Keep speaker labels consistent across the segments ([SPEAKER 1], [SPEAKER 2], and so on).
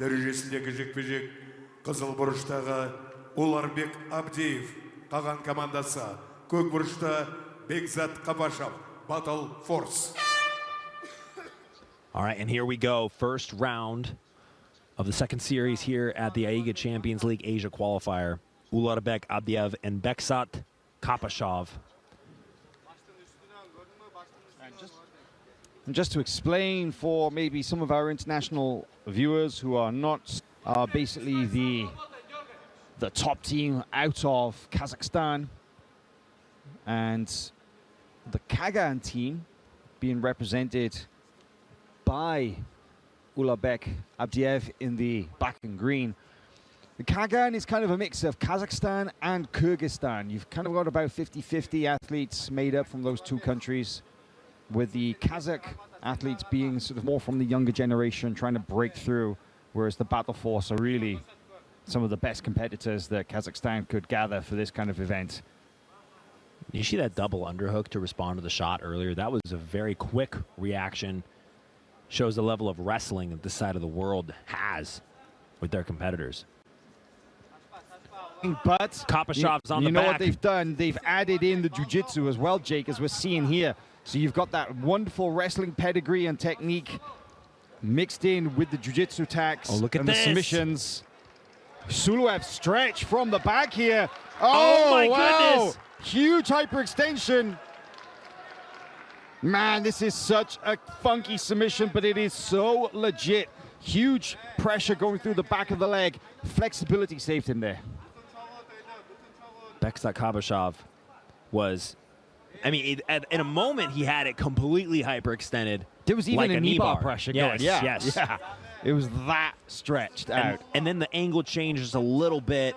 [SPEAKER 1] дәрежесіндегі жекпе-жек қызыл бұрыштағы Уларбек Абдиев, Qаған командасы, көк бұрышта Бекзат Қабашев, Battle Force.
[SPEAKER 2] All right, and here we go. First round of the second series here at the AIGA Champions League Asia Qualifier. Ularbek Abdiev and Beksat Kapashov.
[SPEAKER 3] And just to explain for maybe some of our international viewers who are not basically the top team out of Kazakhstan, and the Qagan team being represented by Ularbek Abdiev in the black and green. The Qagan is kind of a mix of Kazakhstan and Kyrgyzstan. You've kind of got about 50-50 athletes made up from those two countries, with the Kazakh athletes being sort of more from the younger generation trying to break through, whereas the Battle Force are really some of the best competitors that Kazakhstan could gather for this kind of event.
[SPEAKER 2] You see that double underhook to respond to the shot earlier? That was a very quick reaction. Shows the level of wrestling that this side of the world has with their competitors.
[SPEAKER 3] But
[SPEAKER 2] Kapashov's on the back.
[SPEAKER 3] You know what they've done? They've added in the jiu-jitsu as well, Jake, as we're seeing here. So you've got that wonderful wrestling pedigree and technique mixed in with the jiu-jitsu attacks.
[SPEAKER 2] Oh, look at
[SPEAKER 3] and
[SPEAKER 2] this.
[SPEAKER 3] The submissions. Suluev stretch from the back here.
[SPEAKER 2] Oh my
[SPEAKER 3] wow.
[SPEAKER 2] goodness.
[SPEAKER 3] Huge hyperextension. Man, this is such a funky submission, but it is so legit. Huge pressure going through the back of the leg. Flexibility saved him there.
[SPEAKER 2] Beksat Kapashov was, I mean, in a moment he had it completely hyperextended.
[SPEAKER 3] There was even
[SPEAKER 2] like
[SPEAKER 3] a knee bar pressure going.
[SPEAKER 2] Yes.
[SPEAKER 3] Yeah. It was that stretched out.
[SPEAKER 2] And then the angle changed just a little bit,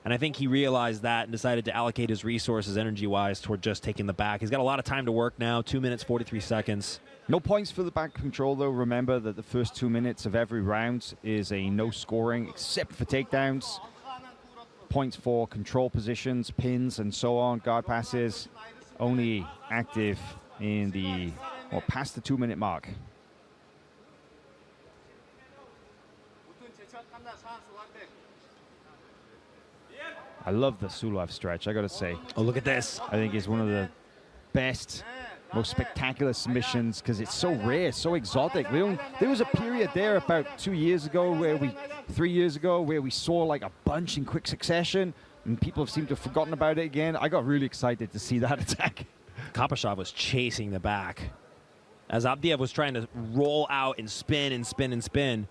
[SPEAKER 2] and I think he realized that and decided to allocate his resources energy-wise toward just taking the back. He's got a lot of time to work now, 2 minutes, 43 seconds.
[SPEAKER 3] No points for the back control, though. Remember that the first 2 minutes of every round is a no scoring, except for takedowns. Points for control positions, pins, and so on, guard passes, only active in the, or past the 2 minute mark. I love the Suluev stretch, I gotta say.
[SPEAKER 2] Oh, look at this.
[SPEAKER 3] I think it's one of the best, most spectacular submissions because it's so rare, so exotic. There was a period there about 2 years ago where 3 years ago where we saw like a bunch in quick succession, and people have seemed to have forgotten about it again. I got really excited to see that attack.
[SPEAKER 2] Kapashov was chasing the back as Abdiev was trying to roll out and spin and spin and spin.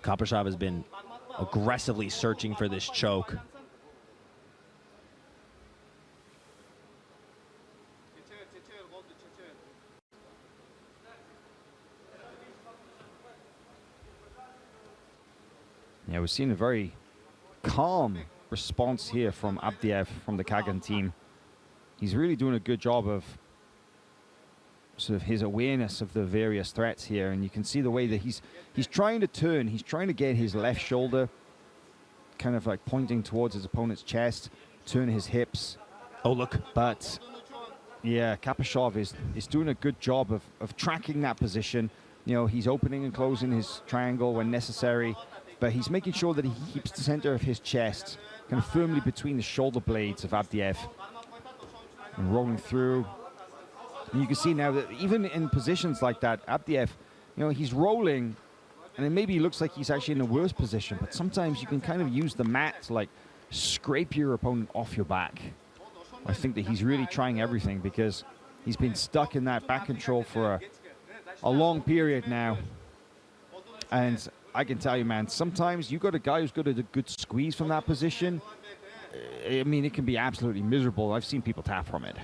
[SPEAKER 2] Kapashov has been aggressively searching for this choke. Yeah, we're seeing a very calm response here from Abdiev, from the Qagan team. He's really doing a good job of sort of his awareness of the various threats here, and you can see the way that he's trying to turn. He's trying to get his left shoulder kind of like pointing towards his opponent's chest, turn his hips. Oh, look.
[SPEAKER 3] But yeah, Kapashov is doing a good job of tracking that position. You know, he's opening and closing his triangle when necessary, but he's making sure that he keeps the center of his chest kind of firmly between the shoulder blades of Abdiev and rolling through. And you can see now that even in positions like that, Abdiev, you know, he's rolling, and it maybe looks like he's actually in a worse position, but sometimes you can kind of use the mat to like scrape your opponent off your back. I think that he's really trying everything because he's been stuck in that back control for a long period now. And I can tell you, man, sometimes you got a guy who's got a good squeeze from that position. I mean, it can be absolutely miserable. I've seen people tap from it.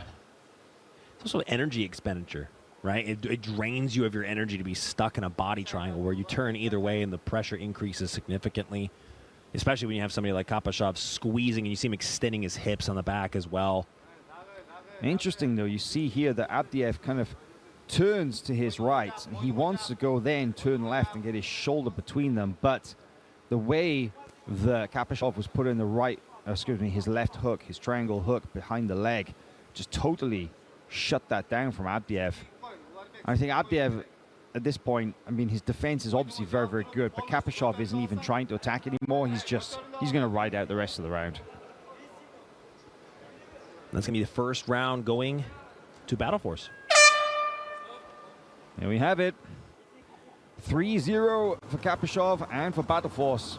[SPEAKER 2] It's also energy expenditure, right? It drains you of your energy to be stuck in a body triangle where you turn either way and the pressure increases significantly, especially when you have somebody like Kapashov squeezing and you see him extending his hips on the back as well.
[SPEAKER 3] Interesting, though, you see here that Abdiev kind of turns to his right, and he wants to go then turn left and get his shoulder between them, but the way that Kapashov was put in the right, his left hook, his triangle hook behind the leg, just totally shut that down from Abdiev. I think Abdiev at this point, I mean, his defense is obviously very, very good, but Kapashov isn't even trying to attack anymore. He's going to ride out the rest of the round.
[SPEAKER 4] That's going to be the first round going to Battle Force.
[SPEAKER 3] There we have it. 3-0 for Kapashov and for Battle Force.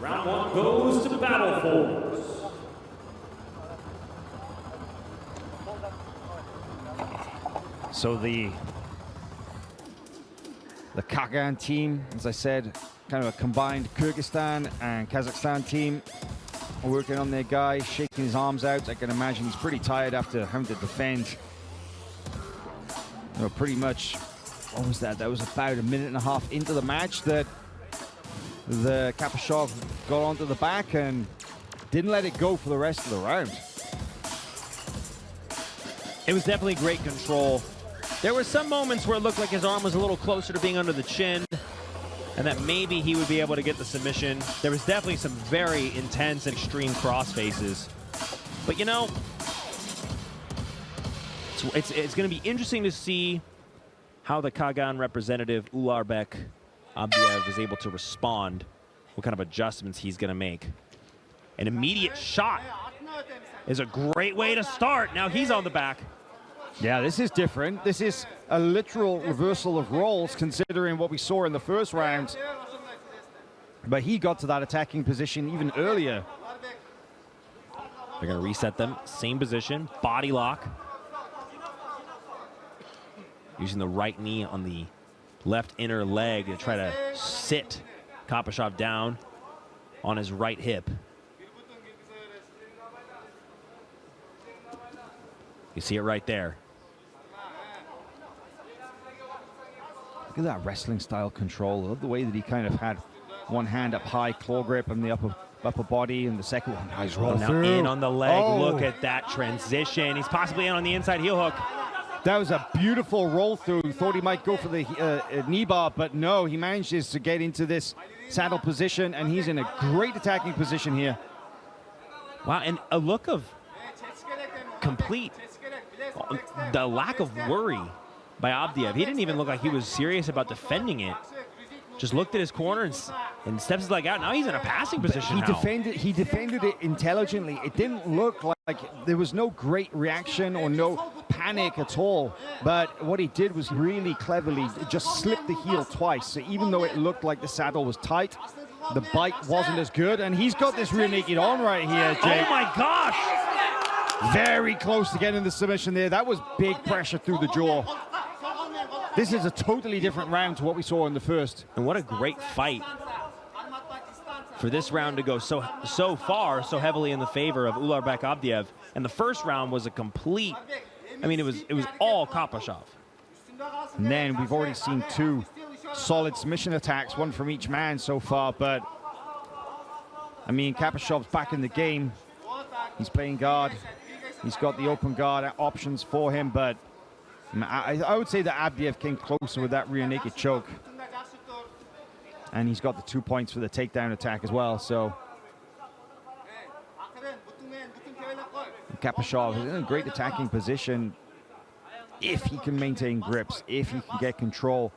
[SPEAKER 5] Round one goes to Battle Force.
[SPEAKER 3] So the Qagan team, as I said, kind of a combined Kyrgyzstan and Kazakhstan team, working on their guy, shaking his arms out. I can imagine he's pretty tired after having to defend. You know, pretty much, what was that? That was about a minute and a half into the match that the Kapashov got onto the back and didn't let it go for the rest of the round.
[SPEAKER 4] It was definitely great control. There were some moments where it looked like his arm was a little closer to being under the chin and that maybe he would be able to get the submission. There was definitely some very intense and extreme cross faces. But you know, it's going to be interesting to see how the Qagan representative Ularbek Abdiev is able to respond, what kind of adjustments he's going to make. An immediate shot is a great way to start. Now he's on the back.
[SPEAKER 3] Yeah, this is different. This is a literal reversal of roles considering what we saw in the first round. But he got to that attacking position even earlier.
[SPEAKER 4] They're going to reset them. Same position, body lock. Using the right knee on the left inner leg to try to sit Kapashov down on his right hip. You see it right there.
[SPEAKER 3] Look at that wrestling style control. I love the way that he kind of had one hand up high, claw grip on the upper body, and the second one, he's rolling
[SPEAKER 4] now in on the leg. Oh. Look at that transition. He's possibly in on the inside heel hook.
[SPEAKER 3] That was a beautiful roll through. Thought he might go for the knee bar, but no, he manages to get into this saddle position, and he's in a great attacking position here.
[SPEAKER 4] Wow, and a look of complete, the lack of worry by Abdiev. He didn't even look like he was serious about defending it. Just looked at his corner and steps his leg out. Now he's in a passing position.
[SPEAKER 3] He defended it intelligently. It didn't look like there was no great reaction or no panic at all. But what he did was really cleverly just slipped the heel twice. So even though it looked like the saddle was tight, the bite wasn't as good. And he's got this rear naked on right here, Jake.
[SPEAKER 4] Oh my gosh!
[SPEAKER 3] Very close to getting the submission there. That was big pressure through the jaw. This is a totally different round to what we saw in the first.
[SPEAKER 4] And what a great fight for this round to go so far, so heavily in the favor of Ularbek Abdiev. And the first round was a complete, I mean, it was all Kapashov.
[SPEAKER 3] And then we've already seen two solid submission attacks, one from each man so far. But, I mean, Kapashov's back in the game. He's playing guard. He's got the open guard options for him, but I would say that Abdiev came closer with that rear naked choke. And he's got the 2 points for the takedown attack as well, so. Kapashov is in a great attacking position if he can maintain grips, if he can get control.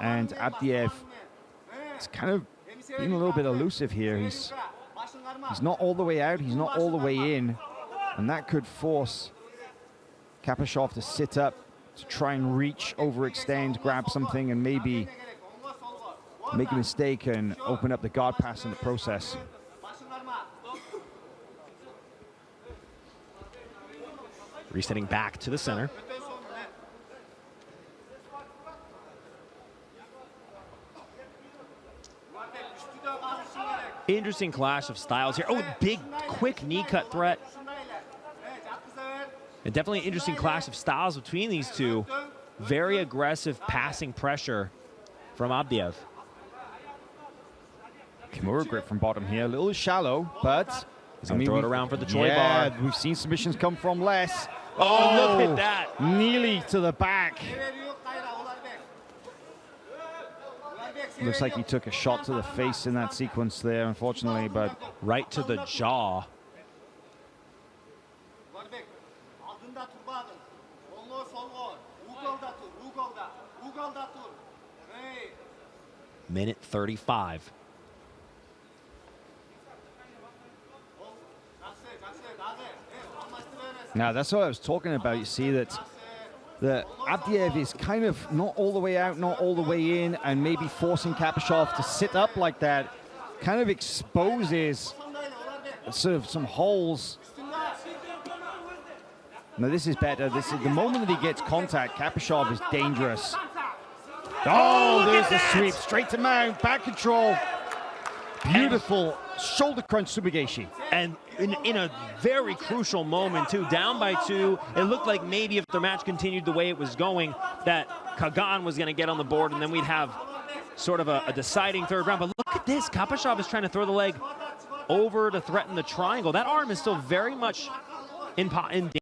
[SPEAKER 3] And Abdiev is kind of being a little bit elusive here. He's not all the way out, he's not all the way in. And that could force Kapashov to sit up, to try and reach, overextend, grab something, and maybe make a mistake and open up the guard pass in the process.
[SPEAKER 4] Resetting back to the center. Interesting clash of styles here. Oh, big, quick knee cut threat. And definitely an interesting clash of styles between these two. Very aggressive passing pressure from Abdiev.
[SPEAKER 3] Kimura grip from bottom here, a little shallow, but
[SPEAKER 4] he's going to throw it around for the Choi
[SPEAKER 3] bar.
[SPEAKER 4] bar.
[SPEAKER 3] We've seen submissions come from less.
[SPEAKER 4] Oh, look at that.
[SPEAKER 3] Nearly to the back. Looks like he took a shot to the face in that sequence there, unfortunately, but
[SPEAKER 4] right to the jaw. minute 35.
[SPEAKER 3] Now, that's what I was talking about. You see that Abdiev is kind of not all the way out, not all the way in, and maybe forcing Kapashov to sit up like that kind of exposes sort of some holes. Now, this is better. This is the moment that he gets contact, Kapashov is dangerous. Oh, there's the sweep, straight to mount, back control. Beautiful shoulder crunch Subigeshi.
[SPEAKER 4] And in a very crucial moment, too, down by 2. It looked like maybe if the match continued the way it was going, that Qagan was going to get on the board, and then we'd have sort of a deciding third round. But look at this. Kapashov is trying to throw the leg over to threaten the triangle. That arm is still very much in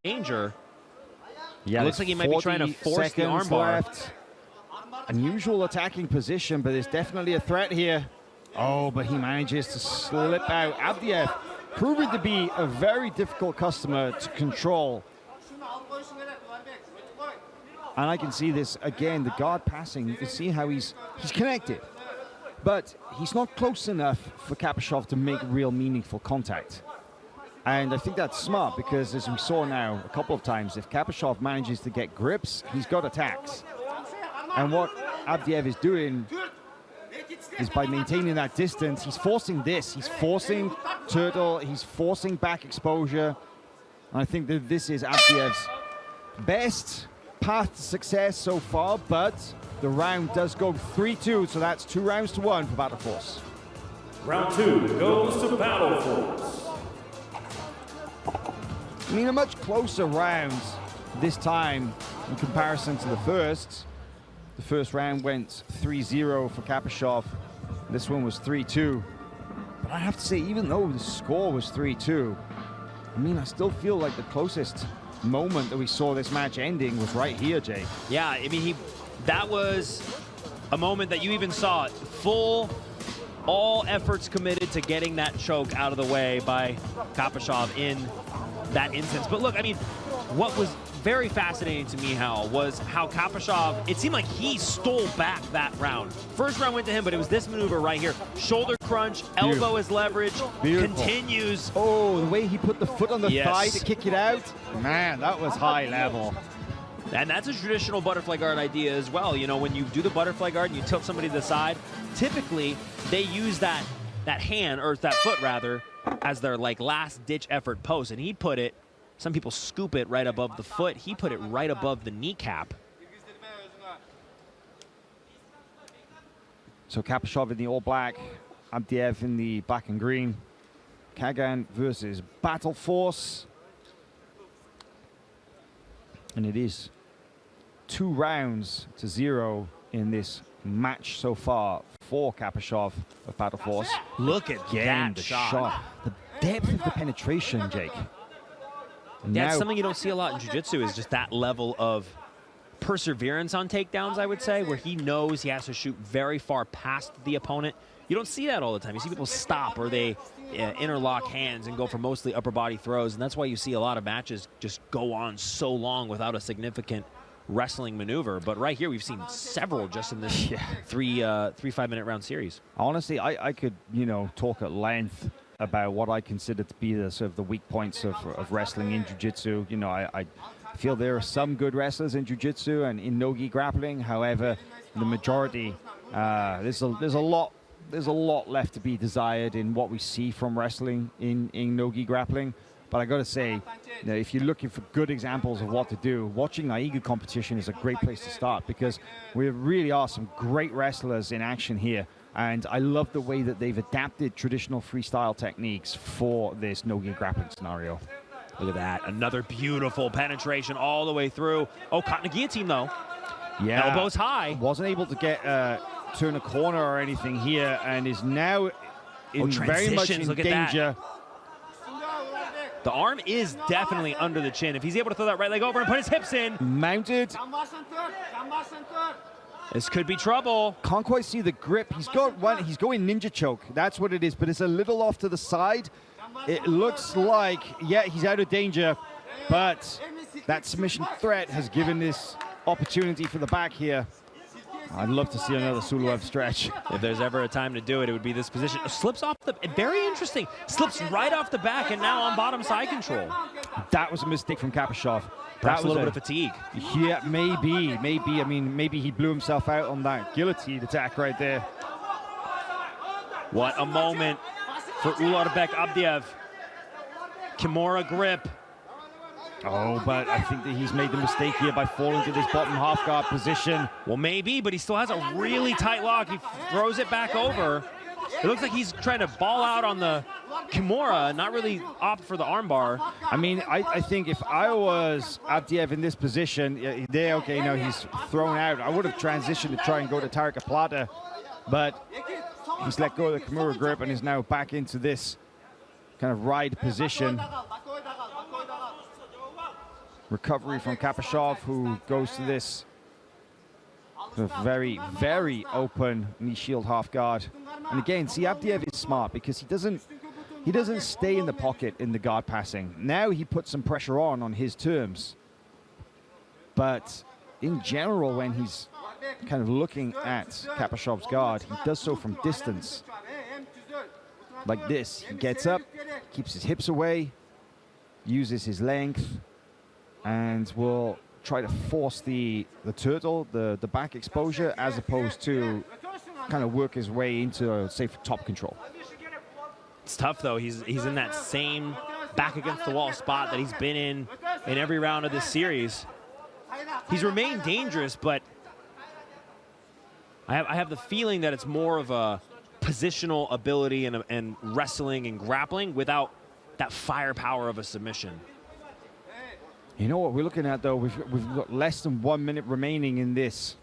[SPEAKER 4] danger.
[SPEAKER 3] Yeah,
[SPEAKER 4] it looks like he might be trying to force the armbar.
[SPEAKER 3] Left. Unusual attacking position, but there's definitely a threat here. Oh, but he manages to slip out. Abdiev proving to be a very difficult customer to control. And I can see this again, the guard passing. You can see how he's connected, but he's not close enough for Kapashov to make real meaningful contact. And I think that's smart because, as we saw now a couple of times, if Kapashov manages to get grips, he's got attacks. And what Abdiev is doing is by maintaining that distance, he's forcing this. He's forcing turtle, he's forcing back exposure. And I think that this is Abdiev's best path to success so far, but the round does go 3-2, so that's 2 rounds to 1 for Battle Force.
[SPEAKER 5] Round 2 goes to Battle Force.
[SPEAKER 3] I mean, a much closer round this time in comparison to the first. The first round went 3-0 for Kapashov. This one was 3-2. But I have to say, even though the score was 3-2, I mean, I still feel like the closest moment that we saw this match ending was right here, Jay.
[SPEAKER 4] Yeah, I mean, that was a moment that you even saw it. All efforts committed to getting that choke out of the way by Kapashov in that instance. But look, I mean, what was very fascinating to me, Hal, was how Kapashov, it seemed like he stole back that round. First round went to him, but it was this maneuver right here. Shoulder crunch, elbow as leverage, continues.
[SPEAKER 3] Oh, the way he put the foot on the thigh to kick it out. Man, that was high level.
[SPEAKER 4] And that's a traditional butterfly guard idea as well. You know, when you do the butterfly guard and you tilt somebody to the side, typically they use that hand, or that foot rather, as their like last ditch effort post. And he'd put it, some people scoop it right above the foot. He put it right above the kneecap.
[SPEAKER 3] So Kapashov in the all black, Abdiev in the black and green. Qagan versus Battle Force. And it is 2 rounds to 0 in this match so far for Kapashov of Battle Force.
[SPEAKER 4] Look at that shot.
[SPEAKER 3] The depth of the penetration, Jake.
[SPEAKER 4] That's something you don't see a lot in jiu-jitsu, is just that level of perseverance on takedowns, I would say, where he knows he has to shoot very far past the opponent. You don't see that all the time. You see people stop, or they interlock hands and go for mostly upper body throws, and that's why you see a lot of matches just go on so long without a significant wrestling maneuver. But right here, we've seen several just in this three 5-minute round series.
[SPEAKER 3] Honestly, I could, you know, talk at length about what I consider to be the sort of the weak points of wrestling in jiu-jitsu. You know, I feel there are some good wrestlers in jiu-jitsu and in no-gi grappling. However, the majority, there's a lot left to be desired in what we see from wrestling in no-gi grappling. But I got to say, you know, if you're looking for good examples of what to do, watching AIGA competition is a great place to start, because we really are some great wrestlers in action here. And I love the way that they've adapted traditional freestyle techniques for this no-gi grappling scenario.
[SPEAKER 4] Look at that. Another beautiful penetration all the way through. Oh, caught in a guillotine, though.
[SPEAKER 3] Yeah.
[SPEAKER 4] Elbows high.
[SPEAKER 3] Wasn't able to get turn a corner or anything here, and is now in very much in danger.
[SPEAKER 4] The arm is definitely under the chin. If he's able to throw that right leg over and put his hips in.
[SPEAKER 3] Mounted.
[SPEAKER 4] This could be trouble.
[SPEAKER 3] Can't quite see the grip. He's got one. He's going ninja choke. That's what it is, but it's a little off to the side. It looks like, yeah, he's out of danger, but that submission threat has given this opportunity for the back here. I'd love to see another Suluev stretch.
[SPEAKER 4] If there's ever a time to do it, it would be this position. Slips off the, very interesting, slips right off the back and now on bottom side control.
[SPEAKER 3] That was a mistake from Kapashov.
[SPEAKER 4] Perhaps a little bit of fatigue.
[SPEAKER 3] Yeah, maybe. I mean, maybe he blew himself out on that guillotine attack right there.
[SPEAKER 4] What a moment for Ularbek Abdiev. Kimura grip.
[SPEAKER 3] Oh, but I think that he's made the mistake here by falling to this bottom half guard position.
[SPEAKER 4] Well, maybe, but he still has a really tight lock. He throws it back over. It looks like he's trying to ball out on the Kimura, not really opt for the armbar.
[SPEAKER 3] I mean, I think if I was Abdiev in this position, okay, no, he's thrown out. I would have transitioned to try and go to Tarka Plata, but he's let go of the Kimura grip and is now back into this kind of ride position. Recovery from Kapashov, who goes to this very, very open knee shield half guard. And again, see, Abdiev is smart because he doesn't stay in the pocket in the guard passing. Now he puts some pressure on his terms. But in general, when he's kind of looking at Kapashov's guard, he does so from distance. Like this, he gets up, keeps his hips away, uses his length, and will try to force the turtle, the back exposure, as opposed to kind of work his way into, say, top control.
[SPEAKER 4] It's tough, though. He's in that same back against the wall spot that he's been in every round of this series. He's remained dangerous, but I have the feeling that it's more of a positional ability and wrestling and grappling without that firepower of a submission.
[SPEAKER 3] You know what we're looking at, though? We've got less than 1 minute remaining in this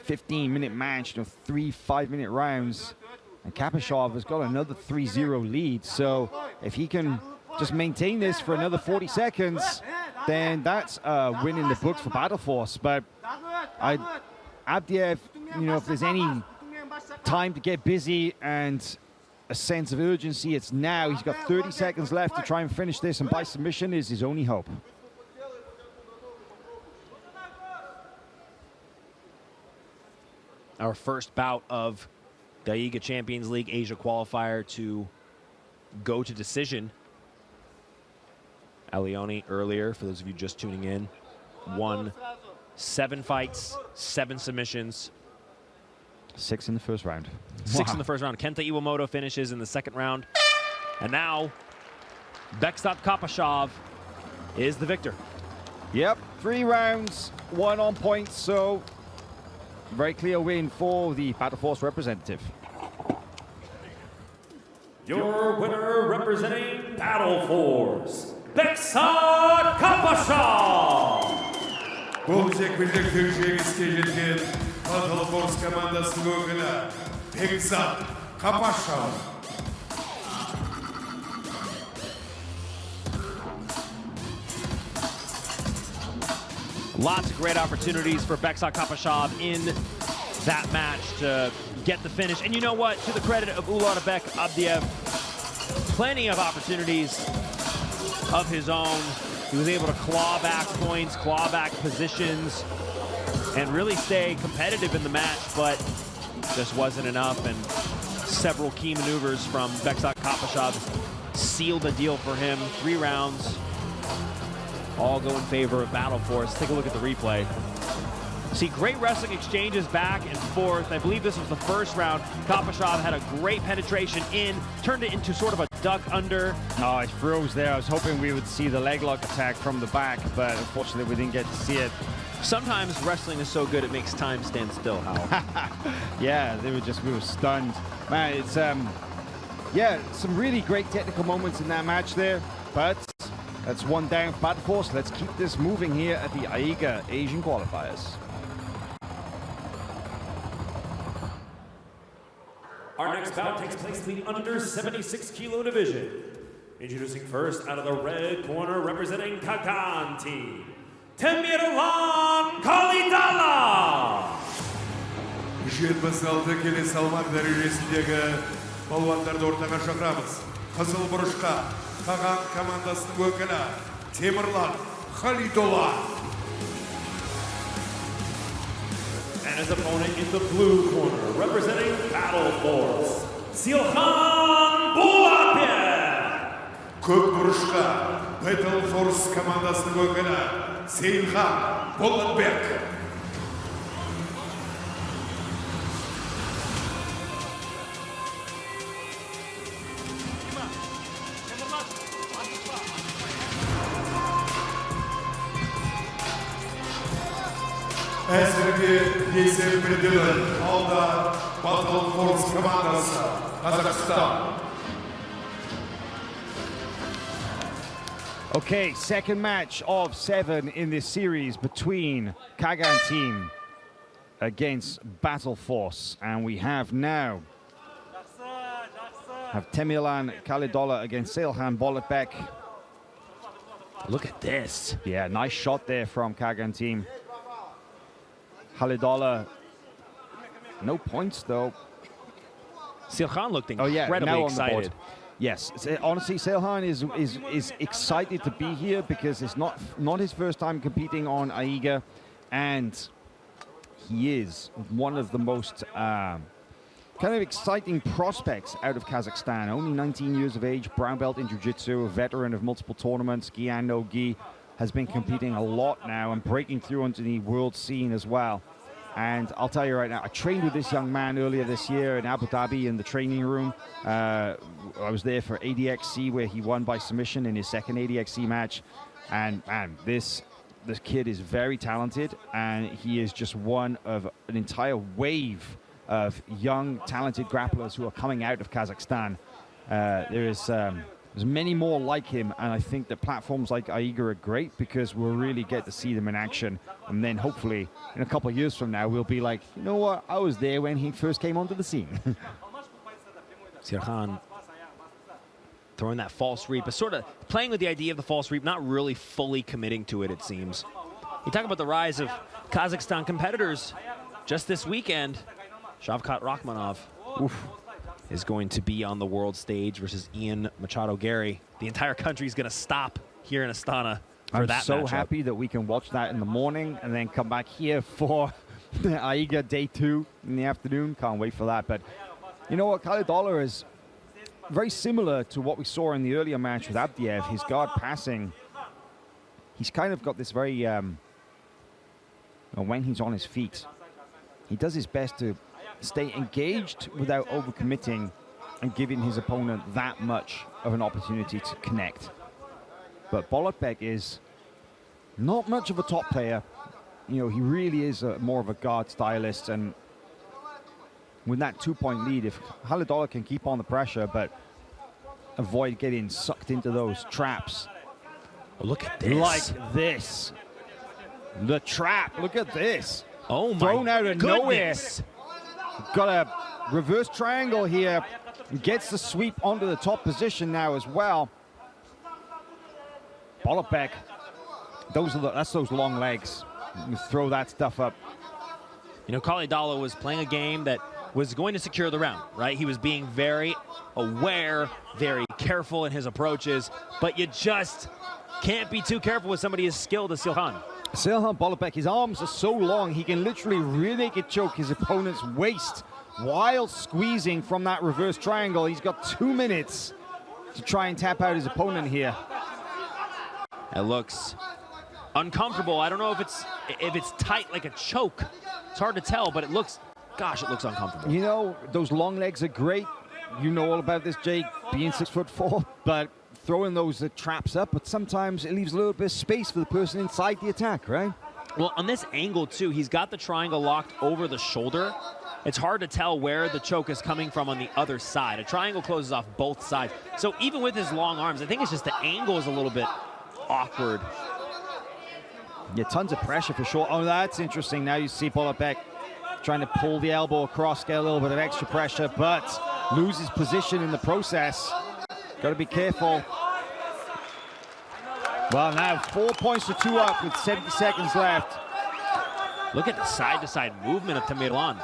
[SPEAKER 3] 15-minute match, 3 5-minute rounds. And Kapashov has got another 3-0 lead. So if he can just maintain this for another 40 seconds, then that's a win in the books for Battle Force. But Abdiev, if there's any time to get busy and a sense of urgency, it's now. He's got 30 seconds left to try and finish this, and by submission is his only hope.
[SPEAKER 4] Our first bout of the AIGA Champions League Asia qualifier to go to decision. Alioni earlier, for those of you just tuning in, won 7 fights, 7 submissions.
[SPEAKER 3] 6 in the first round.
[SPEAKER 4] 6 in the first round. Kenta Iwamoto finishes in the second round. And now, Bekzat Kapashov is the victor.
[SPEAKER 3] Yep, 3 rounds, 1 on points, so very clear win for the Battle Force representative.
[SPEAKER 5] Your winner representing Battle Force, Bekzat Kapashov.
[SPEAKER 1] Бұл жекпе-жекте жеңіске жеткен Battle Force командасының өкілі Bekzat Kapashov.
[SPEAKER 4] Lots of great opportunities for Bekzat Kapashov in that match to get the finish. And you know what? To the credit of Ularbek Abdiev, plenty of opportunities of his own. He was able to claw back points, claw back positions, and really stay competitive in the match, but just wasn't enough. And several key maneuvers from Bekzat Kapashov sealed the deal for him. 3 rounds, all go in favor of Battle Force. Take a look at the replay. See, great wrestling exchanges back and forth. I believe this was the first round. Kapashov had a great penetration in, turned it into sort of a duck under.
[SPEAKER 3] Oh, it froze there. I was hoping we would see the leg lock attack from the back, but unfortunately we didn't get to see it.
[SPEAKER 4] Sometimes wrestling is so good it makes time stand still, Hal.
[SPEAKER 3] Yeah, we were stunned. Man, it's yeah, some really great technical moments in that match there, but that's 1 down for Battle Force. Let's keep this moving here at the AIGA Asian qualifiers.
[SPEAKER 5] Our next bout takes place in the under 76 kilo division. Introducing first out of the red corner representing Qagan team, Temirlan Kalidala.
[SPEAKER 1] 76 келі салмақ дәрежесіндегі балуандарды ортаға шақырамыз. Қызыл бұрышқа Qagan командасының өкілі Temirlan Khalidullah.
[SPEAKER 5] And his opponent in the blue corner, representing Battle Force, Silhan Bulapia.
[SPEAKER 1] Көк бұрышқа Battle Force командасының өкілі Сейілхан Болатбек. Әзірге есеп белгілі алда Battle Force командасы Қазақстан.
[SPEAKER 3] Okay, second match of 7 in this series between Qagan team against Battle Force. And we have now Temilan Khalidolla against Seilhan Bolotbek.
[SPEAKER 4] Look at this.
[SPEAKER 3] Yeah, nice shot there from Qagan team. Khalidolla, no points though.
[SPEAKER 4] Silhan looked
[SPEAKER 3] now
[SPEAKER 4] incredibly
[SPEAKER 3] on
[SPEAKER 4] excited.
[SPEAKER 3] the board. Yes, honestly, Seilhan is excited to be here because it's not his first time competing on AIGA, and he is one of the most kind of exciting prospects out of Kazakhstan. Only 19 years of age, brown belt in jiu-jitsu, a veteran of multiple tournaments. Gian no Gi has been competing a lot now and breaking through onto the world scene as well. And I'll tell you right now, I trained with this young man earlier this year in Abu Dhabi in the training room. I was there for ADXC where he won by submission in his second ADXC match. And man, this kid is very talented, and he is just one of an entire wave of young, talented grapplers who are coming out of Kazakhstan. There's many more like him, and I think that platforms like AIGA are great because we'll really get to see them in action. And then hopefully, in a couple of years from now, we'll be like, you know what, I was there when he first came onto the scene.
[SPEAKER 4] Silhan throwing that false reap, but sort of playing with the idea of the false reap, not really fully committing to it, it seems. You talk about the rise of Kazakhstan competitors. Just this weekend, Shavkat Rakhmonov is going to be on the world stage versus Ian Machado Gary. The entire country is going to stop here in Astana for that matchup.
[SPEAKER 3] I'm so happy that we can watch that in the morning and then come back here for AIGA Day 2 in the afternoon. Can't wait for that. But you know what? Khalidolla is very similar to what we saw in the earlier match with Abdiev. His guard passing, he's kind of got this very, when he's on his feet, he does his best to stay engaged without overcommitting and giving his opponent that much of an opportunity to connect. But Bolotbek is not much of a top player. You know, he really is more of a guard stylist, and with that 2-point lead, if Khalidolla can keep on the pressure but avoid getting sucked into those traps.
[SPEAKER 4] Oh, look at this.
[SPEAKER 3] Like this. The trap, look at this.
[SPEAKER 4] Oh my
[SPEAKER 3] Thrown out of nowhere.
[SPEAKER 4] goodness.
[SPEAKER 3] Got a reverse triangle here. Gets the sweep onto the top position now as well. Bolotbek, that's those long legs. You throw that stuff up.
[SPEAKER 4] You know, Khalidolla was playing a game that was going to secure the round, right? He was being very aware, very careful in his approaches, but you just can't be too careful with somebody as skilled as Silhan.
[SPEAKER 3] Seilhan Bolotbek, his arms are so long, he can literally rear naked choke his opponent's waist while squeezing from that reverse triangle. He's got 2 minutes to try and tap out his opponent here.
[SPEAKER 4] It looks uncomfortable. I don't know if it's tight like a choke. It's hard to tell, but it looks, gosh, it looks uncomfortable.
[SPEAKER 3] You know, those long legs are great. You know all about this, Jake, being 6'4", but throwing those traps up, but sometimes it leaves a little bit of space for the person inside the attack, right?
[SPEAKER 4] Well, on this angle, too, he's got the triangle locked over the shoulder. It's hard to tell where the choke is coming from on the other side. A triangle closes off both sides. So even with his long arms, I think it's just the angle is a little bit awkward.
[SPEAKER 3] Yeah, tons of pressure for sure. Oh, that's interesting. Now you see Bolotbek trying to pull the elbow across, get a little bit of extra pressure, but loses position in the process. Got to be careful. Well, now 4 points to 2 up with 70 seconds left.
[SPEAKER 4] Look at the side-to-side movement of Temilan.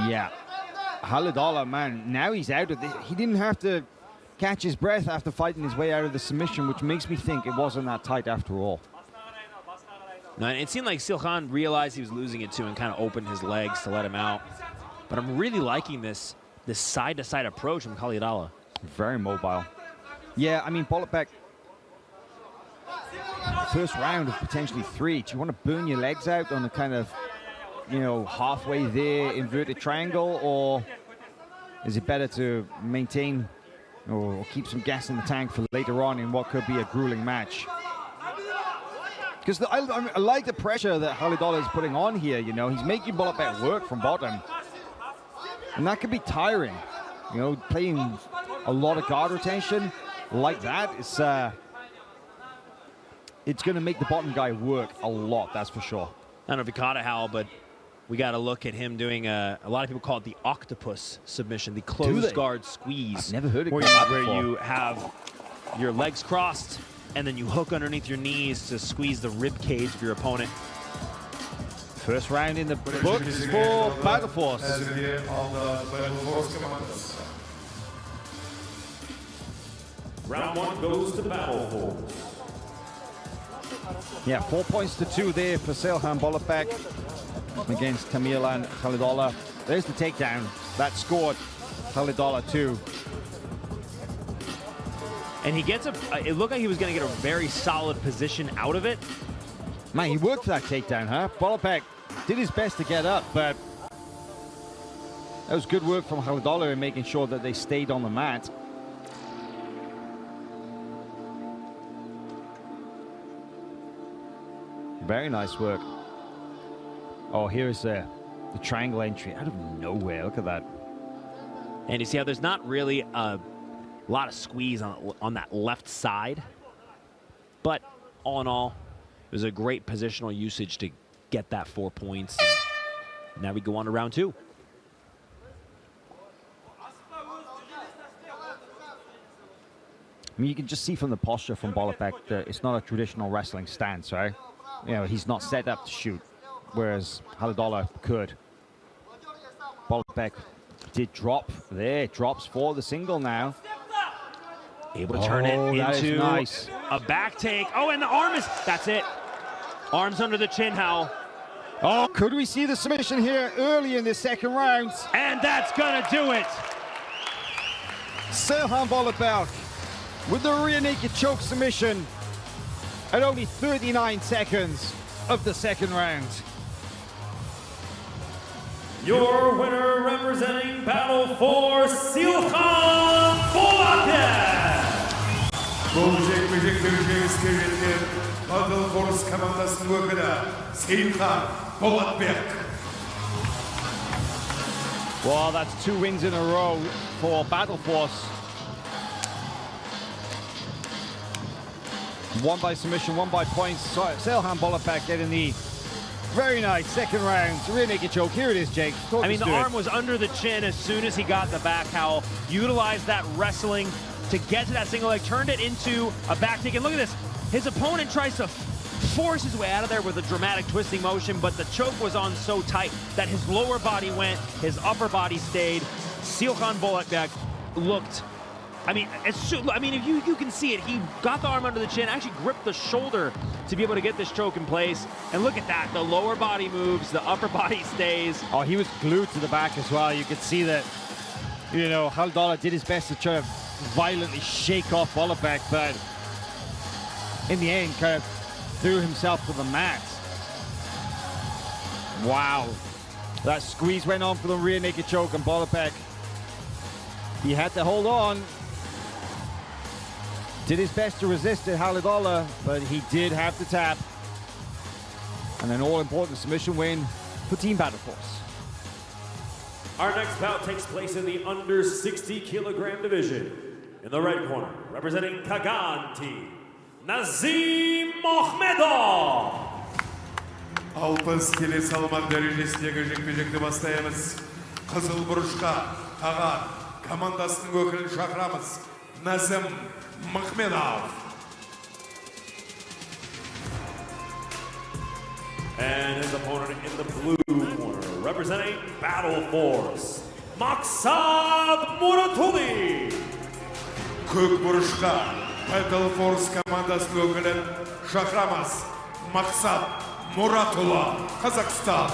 [SPEAKER 3] Yeah. Khalidolla, man, now he's out of this. He didn't have to catch his breath after fighting his way out of the submission, which makes me think it wasn't that tight after all.
[SPEAKER 4] No, and it seemed like Silhan realized he was losing it too and kind of opened his legs to let him out. But I'm really liking this side-to-side approach from Khalidallah.
[SPEAKER 2] Very mobile. Yeah, I mean, Bolotbek, first round of potentially 3. Do you want to burn your legs out on the kind of, you know, halfway there inverted triangle, or is it better to maintain or keep some gas in the tank for later on in what could be a grueling match? Because I like the pressure that Khalidallah is putting on here, you know. He's making Bolotbek work from bottom. And that could be tiring. You know, playing a lot of guard rotation like that, it's going to make the bottom guy work a lot, that's for sure.
[SPEAKER 4] I don't know if you caught it, Hal, but we got to look at him doing a lot of people call it the octopus submission, the closed guard squeeze.
[SPEAKER 2] I've never heard it
[SPEAKER 4] where
[SPEAKER 2] called that
[SPEAKER 4] where
[SPEAKER 2] before.
[SPEAKER 4] you have your legs crossed and then you hook underneath your knees to squeeze the rib cage of your opponent.
[SPEAKER 2] First round in the books for Battle Force.
[SPEAKER 5] Round 1 goes to Battle Force.
[SPEAKER 2] Yeah, 4 points to 2 there for Silhan Bolotbek against Tamilan Khalidallah. There's the takedown. That scored Khalidallah 2.
[SPEAKER 4] And he gets it looked like he was going to get a very solid position out of it.
[SPEAKER 2] Man, he worked for that takedown, huh? Bolotbek did his best to get up, but that was good work from Khalidallah in making sure that they stayed on the mat. Very nice work. Oh, here's the triangle entry out of nowhere. Look at that.
[SPEAKER 4] And you see how there's not really a lot of squeeze on that left side. But all in all, it was a great positional usage to get that 4 points. And now we go on to round 2.
[SPEAKER 2] I mean, you can just see from the posture from Bolotbek that it's not a traditional wrestling stance, right? You know, he's not set up to shoot, whereas Khalidallah could. Bolotbek did drop there, drops for the single now.
[SPEAKER 4] Able to turn it into
[SPEAKER 2] nice.
[SPEAKER 4] A back take. Oh, and the arm is, that's it. Arms under the chin, Hal.
[SPEAKER 2] Oh, could we see the submission here early in the second round?
[SPEAKER 4] And that's gonna do it.
[SPEAKER 2] Silhan Bolotbek with the rear naked choke submission at only 39 seconds of the second round.
[SPEAKER 5] Your winner representing Battle Force, Silhan Bolotbek.
[SPEAKER 1] Бұл жекпе-жекте жеңіске жеткен Battle Force командасының өкілі Silhan Bolotbek.
[SPEAKER 2] Well, that's 2 wins in a row for Battle Force. 1 by submission, 1 by points. Silhan Bolotbek getting the very nice second round rear naked choke. Here it is, Jake.
[SPEAKER 4] I mean, the arm was under the chin as soon as he got the back, Howell. Utilized that wrestling to get to that single leg, turned it into a back take. And look at this. His opponent tries to force his way out of there with a dramatic twisting motion, but the choke was on so tight that his lower body went, his upper body stayed. Silhan Bolotbek looked, I mean, if you can see it, he got the arm under the chin, actually gripped the shoulder to be able to get this choke in place. And look at that, the lower body moves, the upper body stays.
[SPEAKER 2] Oh, he was glued to the back as well. You could see that, you know, Khalidallah did his best to try to violently shake off Bolotbek, but in the end, kind of threw himself to the mat. Wow. That squeeze went on for the rear naked choke, and Bolotbek, he had to hold on. Did his best to resist it, Khalidallah, but he did have to tap. And an all-important submission win for Team Battle Force.
[SPEAKER 5] Our next bout takes place in the under 60 kilogram division. In the right corner, representing Qagan team, Nazim Mohamedov.
[SPEAKER 1] 60 келі салмақ дәрежесіндегі жекпе-жекті бастаймыз. Қызыл бұрышқа Qagan командасының өкілін шақырамыз. Nazim Mohamedov.
[SPEAKER 5] And his opponent in the blue corner, representing Battle Force, Maksad Muratuli.
[SPEAKER 1] Көк бұрышқа Battle Force командасының өкілін шақырамыз. Maksad Muratullah, Kazakhstan.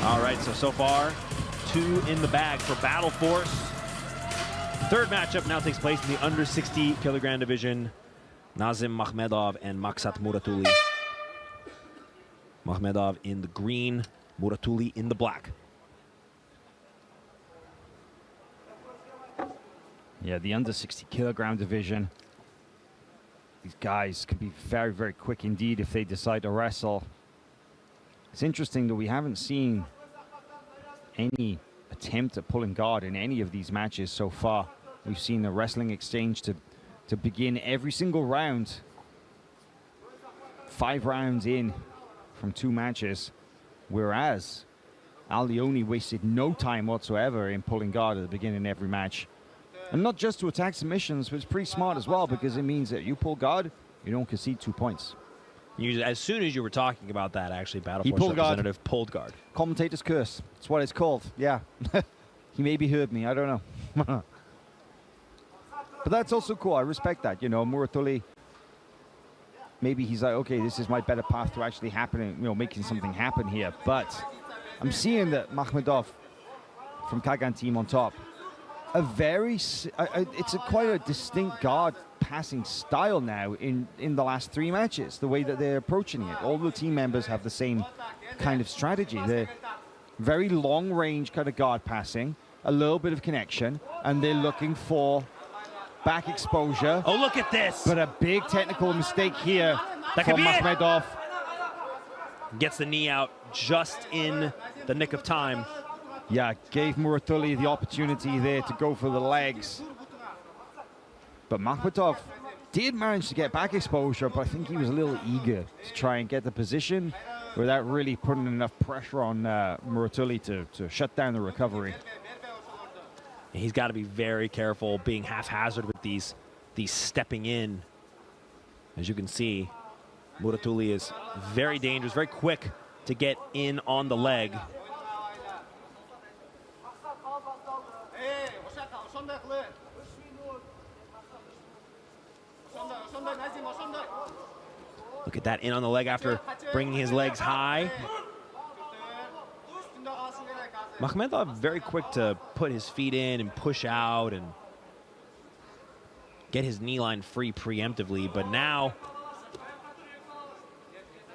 [SPEAKER 4] All right, so far, 2 in the bag for Battle Force. Third matchup now takes place in the under 60 kilogram division. Nazim Makhmedov and Maksat Muratuli. Makhmedov in the green, Muratuli in the black.
[SPEAKER 2] Yeah, the under 60 kilogram division. These guys can be very, very quick indeed if they decide to wrestle. It's interesting that we haven't seen any attempt at pulling guard in any of these matches so far. We've seen the wrestling exchange to begin every single round. 5 rounds in from 2 matches, whereas Al Leone wasted no time whatsoever in pulling guard at the beginning of every match. And not just to attack submissions, but it's pretty smart as well, because it means that you pull guard, you don't concede 2 points.
[SPEAKER 4] As soon as you were talking about that, actually, Battle
[SPEAKER 2] He
[SPEAKER 4] Force
[SPEAKER 2] pulled guard.
[SPEAKER 4] representative pulled guard.
[SPEAKER 2] Commentator's curse. That's what it's called. Yeah. He maybe heard me. I don't know. But that's also cool. I respect that. You know, Muratuli, maybe he's like, okay, this is my better path to actually happening, you know, making something happen here. But I'm seeing that Makhmedov from Qagan team on top, it's quite a distinct guard passing style now in the last 3 matches, the way that they're approaching it. All the team members have the same kind of strategy. They're very long range kind of guard passing, a little bit of connection, and they're looking for back exposure.
[SPEAKER 4] Oh, look at this.
[SPEAKER 2] But a big technical mistake here
[SPEAKER 4] That could
[SPEAKER 2] from
[SPEAKER 4] be it.
[SPEAKER 2] Makhmedov.
[SPEAKER 4] Gets the knee out just in the nick of time.
[SPEAKER 2] Yeah, gave Muratuli the opportunity there to go for the legs. But Makhmedov did manage to get back exposure, but I think he was a little eager to try and get the position without really putting enough pressure on Muratuli to shut down the recovery.
[SPEAKER 4] He's got to be very careful being haphazard with these stepping in. As you can see, Muratuli is very dangerous, very quick to get in on the leg. Look at that, in on the leg after bringing his legs high. Makhmedov very quick to put his feet in and push out and get his knee line free preemptively, but now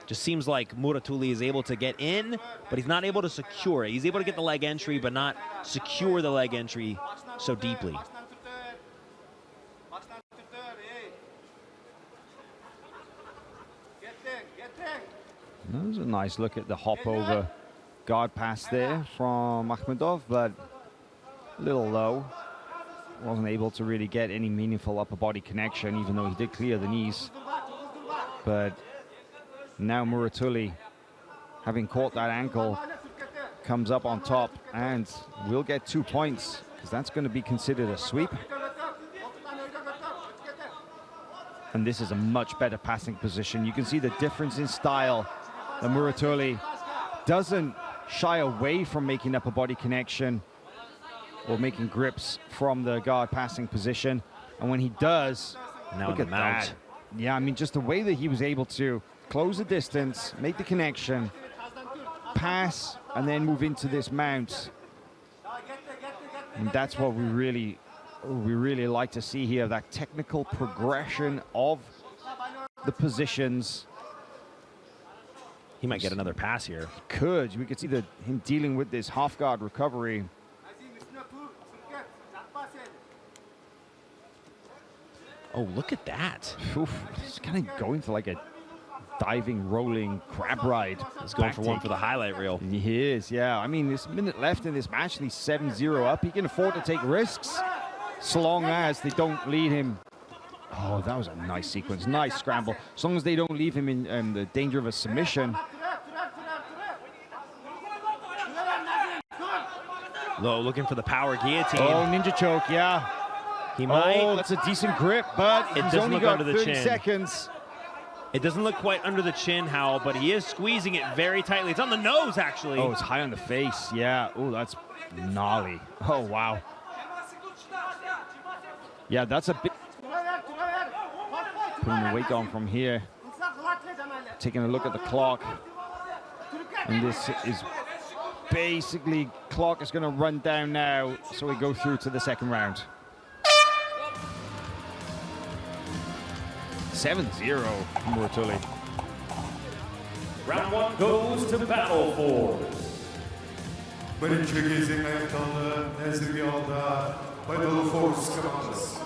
[SPEAKER 4] just seems like Muratuli is able to get in, but he's not able to secure it. He's able to get the leg entry, but not secure the leg entry so deeply.
[SPEAKER 2] That was a nice look at the hop over guard pass there from Makhmedov, but a little low. Wasn't able to really get any meaningful upper body connection, even though he did clear the knees. But now Muratuli, having caught that ankle, comes up on top and will get 2 points, because that's going to be considered a sweep. And this is a much better passing position. You can see the difference in style. The Muratuli doesn't shy away from making upper body connection or making grips from the guard passing position. And when he does,
[SPEAKER 4] now
[SPEAKER 2] look at that. Yeah, I mean, just the way that he was able to close the distance, make the connection, pass, and then move into this mount. And that's what we really like to see here, that technical progression of the positions.
[SPEAKER 4] He might get another pass here.
[SPEAKER 2] Could. We could see him dealing with this half guard recovery.
[SPEAKER 4] Oh, look at that.
[SPEAKER 2] Oof, he's kind of going for like a diving, rolling crab ride.
[SPEAKER 4] He's going for one for the highlight reel.
[SPEAKER 2] He is, yeah. I mean, there's a minute left in this match, and he's 7-0 up. He can afford to take risks, so long as they don't lead him. Oh, that was a nice sequence. Nice scramble. As long as they don't leave him in the danger of a submission.
[SPEAKER 4] Low, looking for the power guillotine.
[SPEAKER 2] Oh, ninja choke, yeah.
[SPEAKER 4] He might.
[SPEAKER 2] Oh, that's a decent grip, but
[SPEAKER 4] It
[SPEAKER 2] he's
[SPEAKER 4] doesn't
[SPEAKER 2] only
[SPEAKER 4] look
[SPEAKER 2] got
[SPEAKER 4] under the
[SPEAKER 2] 30
[SPEAKER 4] chin.
[SPEAKER 2] seconds.
[SPEAKER 4] It doesn't look quite under the chin, Howell, but he is squeezing it very tightly. It's on the nose, actually.
[SPEAKER 2] Oh, it's high on the face, yeah. Oh, that's gnarly. Oh, wow. Yeah, that's a big... Putting the weight on from here. Taking a look at the clock. And this is basically, clock is going to run down now, so we go through to the second round. 7-0 Muratuli.
[SPEAKER 5] Round 1 goes to Battle Force.
[SPEAKER 1] Birinci gezin ayaklandı. Nezir yolda Battle Force komandası.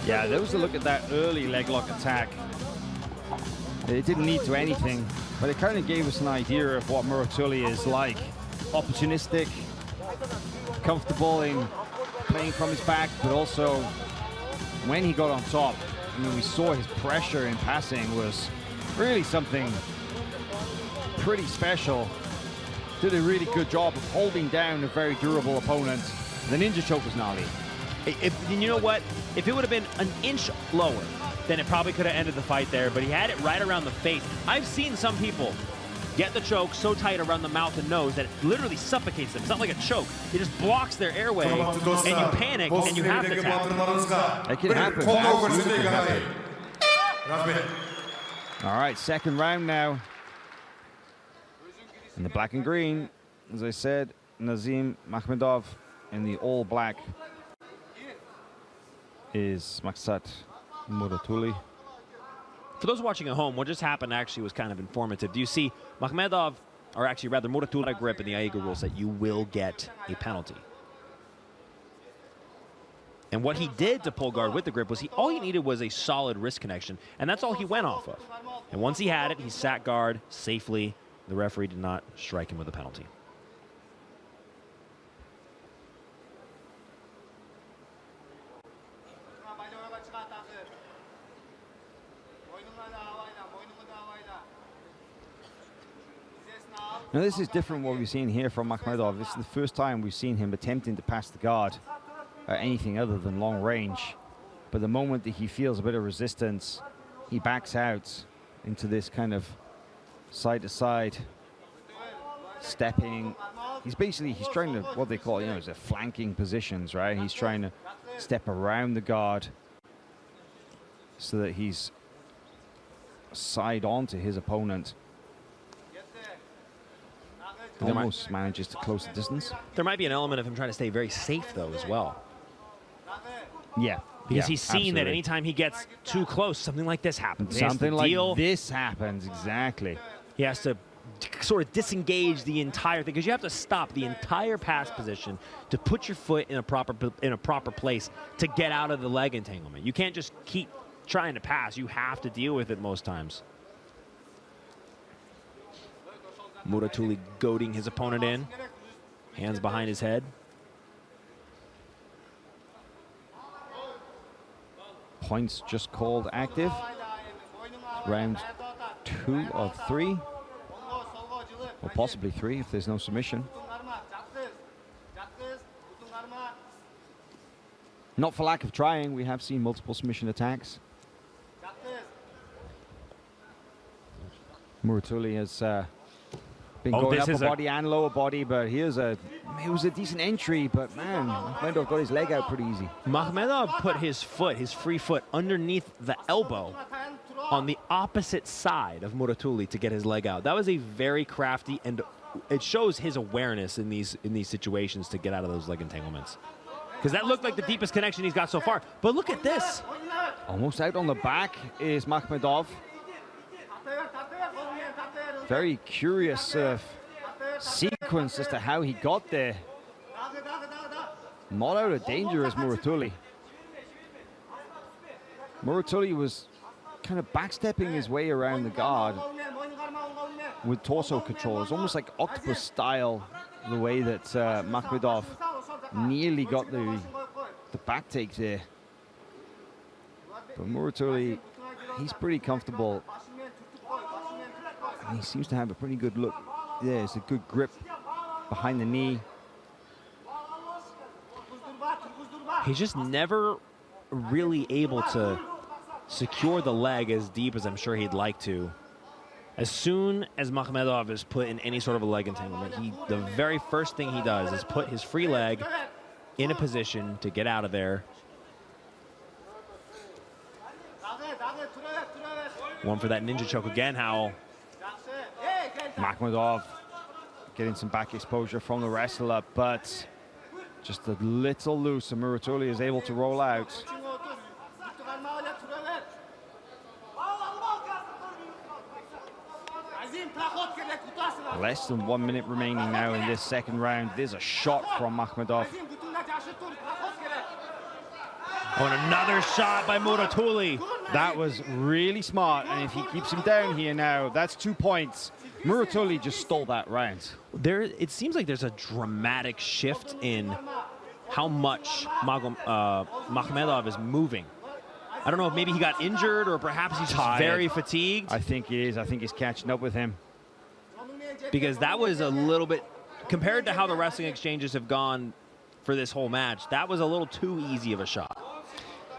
[SPEAKER 2] Yeah, there was a look at that early leg lock attack. It didn't lead to anything, but it kind of gave us an idea of what Muratuli is like. Opportunistic, comfortable in playing from his back, but also when he got on top, I mean, we saw his pressure in passing was really something pretty special. Did a really good job of holding down a very durable opponent. The ninja choke was gnarly.
[SPEAKER 4] You know what? If it would have been an inch lower, then it probably could have ended the fight there, but he had it right around the face. I've seen some people get the choke so tight around the mouth and nose that it literally suffocates them. It's not like a choke. It just blocks their airway, and you panic, and you have to tap.
[SPEAKER 2] It can happen. Absolutely can happen. All right, second round now. In the black and green, as I said, Nazim Makhmedov. In the all black is Maksat Muratuli.
[SPEAKER 4] For those watching at home, what just happened actually was kind of informative. Do you see Makhmedov, or actually rather Muratuli, grip in the AIGA rules that you will get a penalty. And what he did to pull guard with the grip was all he needed was a solid wrist connection, and that's all he went off of. And once he had it, he sat guard safely. The referee did not strike him with a penalty.
[SPEAKER 2] Now this is different what we've seen here from Makhmedov. This is the first time we've seen him attempting to pass the guard at anything other than long range. But the moment that he feels a bit of resistance, he backs out into this kind of side-to-side stepping. He's trying to, what they call, is a flanking positions, right? He's trying to step around the guard so that he's side on to his opponent. Almost manages to close the distance.
[SPEAKER 4] There might be an element of him trying to stay very safe, though, as well.
[SPEAKER 2] Yeah.
[SPEAKER 4] Because he's seen that anytime he gets too close, something like this happens.
[SPEAKER 2] Something like this happens, exactly.
[SPEAKER 4] He has to sort of disengage the entire thing, because you have to stop the entire pass position to put your foot in a proper place to get out of the leg entanglement. You can't just keep trying to pass. You have to deal with it most times. Muratuli goading his opponent in. Hands behind his head.
[SPEAKER 2] Points just called active. Round 2 of 3. Or possibly 3 if there's no submission. Not for lack of trying, we have seen multiple submission attacks. Muratuli has been going upper body and lower body, but it was a decent entry, but man, Makhmedov got his leg out pretty easy.
[SPEAKER 4] Makhmedov put his free foot underneath the elbow on the opposite side of Muratuli to get his leg out. That was a very crafty, and it shows his awareness in these situations to get out of those leg entanglements. Because that looked like the deepest connection he's got so far. But look at this.
[SPEAKER 2] Almost out on the back is Makhmedov. Very curious sequence as to how he got there. Not out of danger as Muratuli. Muratuli was kind of backstepping his way around the guard with torso control. It's almost like octopus style, the way that Makhmedov nearly got the back take there. But Muratuli, he's pretty comfortable. And he seems to have a pretty good look. Yeah, it's a good grip behind the knee.
[SPEAKER 4] He's just never really able to secure the leg as deep as I'm sure he'd like to. As soon as Makhmedov is put in any sort of a leg entanglement, the very first thing he does is put his free leg in a position to get out of there. One for that ninja choke again, Howell.
[SPEAKER 3] Makhmedov getting some back exposure from the wrestler, but just a little loose, and Muratuli is able to roll out. Less than 1 minute remaining now in this second round. There's a shot from Makhmedov.
[SPEAKER 4] Oh, and another shot by Muratuli.
[SPEAKER 3] That was really smart, and if he keeps him down here now, that's 2 points. Muratuli just stole that round.
[SPEAKER 4] It seems like there's a dramatic shift in how much Makhmedov is moving. I don't know if maybe he got injured or perhaps he's just very fatigued.
[SPEAKER 3] I think he is. I think he's catching up with him.
[SPEAKER 4] Because that was a little bit, compared to how the wrestling exchanges have gone for this whole match, that was a little too easy of a shot.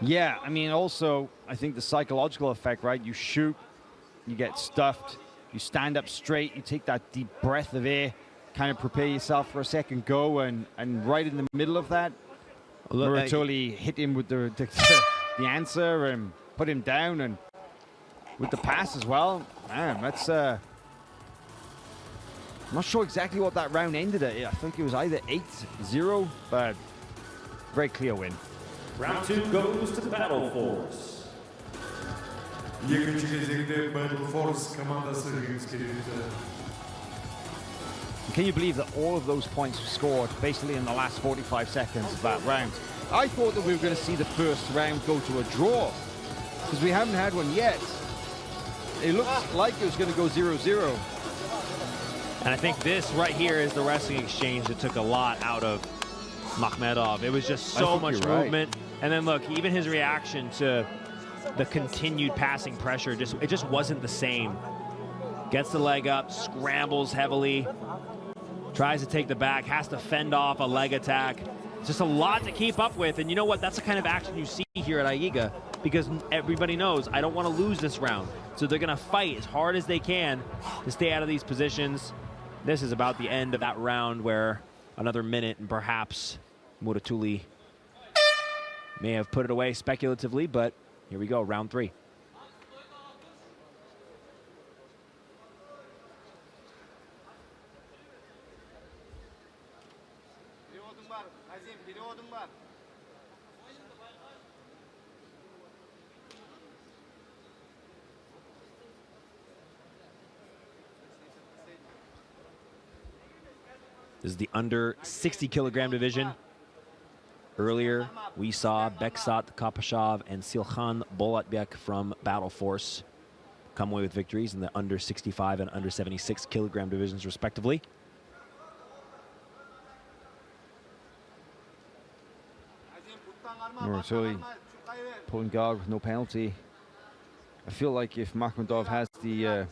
[SPEAKER 3] Yeah, I mean, also, I think the psychological effect, right? You shoot, you get stuffed, you stand up straight, you take that deep breath of air, kind of prepare yourself for a second go, and right in the middle of that, Muratuli hit him with the answer and put him down, and with the pass as well. Man, that's... I'm not sure exactly what that round ended at. I think it was either 8-0, but very clear win.
[SPEAKER 5] Round 2 goes to Battle Force.
[SPEAKER 1] Екінші кезеңде Battle Force командасы жеңіске жетті.
[SPEAKER 3] Can you believe that all of those points were scored basically in the last 45 seconds of that round? I thought that we were going to see the first round go to a draw, because we haven't had one yet. It looked like it was going to go 0-0.
[SPEAKER 4] And I think this right here is the wrestling exchange that took a lot out of Makhmedov. It was just so much movement. Right. And then look, even his reaction to the continued passing pressure, it just wasn't the same. Gets the leg up, scrambles heavily, tries to take the back, has to fend off a leg attack. Just a lot to keep up with. And you know what? That's the kind of action you see here at AIGA, because everybody knows I don't want to lose this round. So they're going to fight as hard as they can to stay out of these positions. This is about the end of that round, where another minute and perhaps Muratuli may have put it away speculatively, but here we go, round 3. This is the under 60 kilogram division. Earlier, we saw Beksat Kapashov and Silkhan Bolatbek from Battle Force come away with victories in the under 65 and under 76 kilogram divisions, respectively.
[SPEAKER 3] Muratuli pulling guard with no penalty. I feel like if Makhmedov has the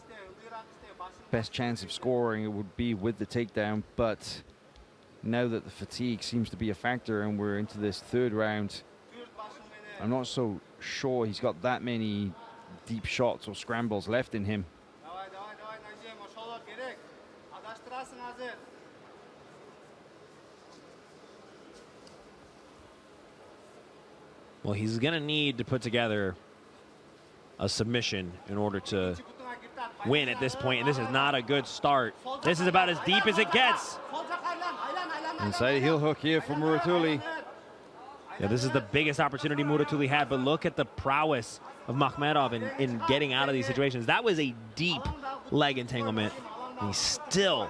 [SPEAKER 3] best chance of scoring, it would be with the takedown, but now that the fatigue seems to be a factor and we're into this third round, I'm not so sure he's got that many deep shots or scrambles left in him.
[SPEAKER 4] Well, he's going to need to put together a submission in order to win at this point, and this is not a good start. This is about as deep as it gets.
[SPEAKER 3] Inside a heel hook here for Muratuli.
[SPEAKER 4] Yeah, this is the biggest opportunity Muratuli had, but look at the prowess of Makhmedov in getting out of these situations. That was a deep leg entanglement, and he still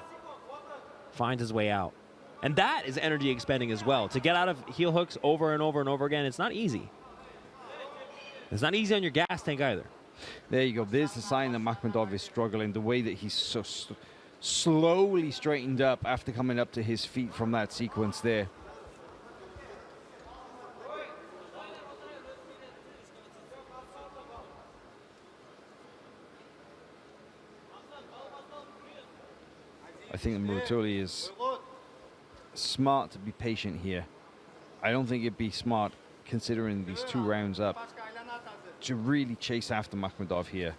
[SPEAKER 4] finds his way out. And that is energy expending as well. To get out of heel hooks over and over and over again, it's not easy. It's not easy on your gas tank either.
[SPEAKER 3] There you go. There's the sign that Makhmedov is struggling, the way that he's so slowly straightened up after coming up to his feet from that sequence there. I think that Muratuli is smart to be patient here. I don't think it'd be smart, considering these 2 rounds up, to really chase after Makhmedov here.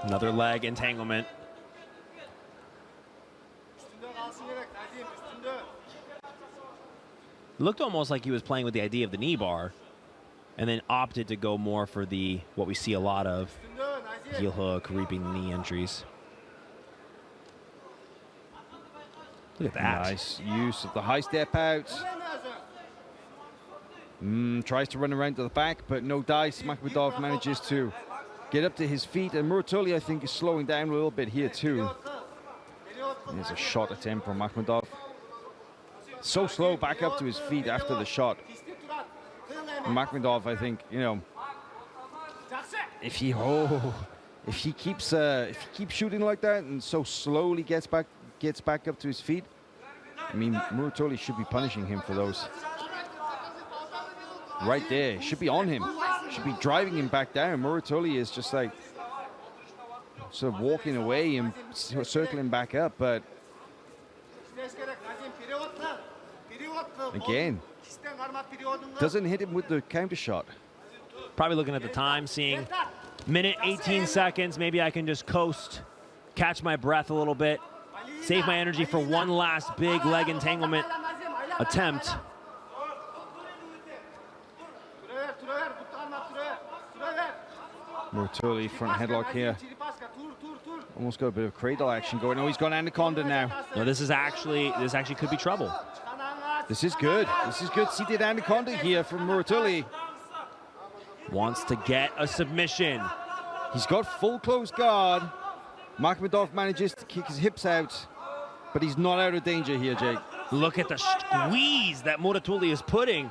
[SPEAKER 4] Another leg entanglement. Looked almost like he was playing with the idea of the knee bar, and then opted to go more for the what we see a lot of heel hook, reaping knee entries. Look at that.
[SPEAKER 3] Nice use of the high step out. Tries to run around to the back, but no dice. Makhmudov manages to get up to his feet, and Muratuli, I think, is slowing down a little bit here too. There's a shot attempt from Makhmudov. So slow back up to his feet after the shot. Makhmudov, I think, you know, if he keeps shooting like that and so slowly gets back up to his feet, I mean, Muratuli should be punishing him for those. Right there, should be on him. Should be driving him back down. Muratuli is just like sort of walking away and circling back up, but again, doesn't hit him with the counter shot.
[SPEAKER 4] Probably looking at the time, seeing minute 18 seconds. Maybe I can just coast, catch my breath a little bit, save my energy for one last big leg entanglement attempt.
[SPEAKER 3] Muratuli front headlock here. Almost got a bit of cradle action going. Oh, he's got anaconda now.
[SPEAKER 4] No, this actually could be trouble.
[SPEAKER 3] This is good. This is good. Seated anaconda here from Muratuli.
[SPEAKER 4] Wants to get a submission.
[SPEAKER 3] He's got full close guard. Makhmudov manages to kick his hips out, but he's not out of danger here, Jake.
[SPEAKER 4] Look at the squeeze that Muratuli is putting.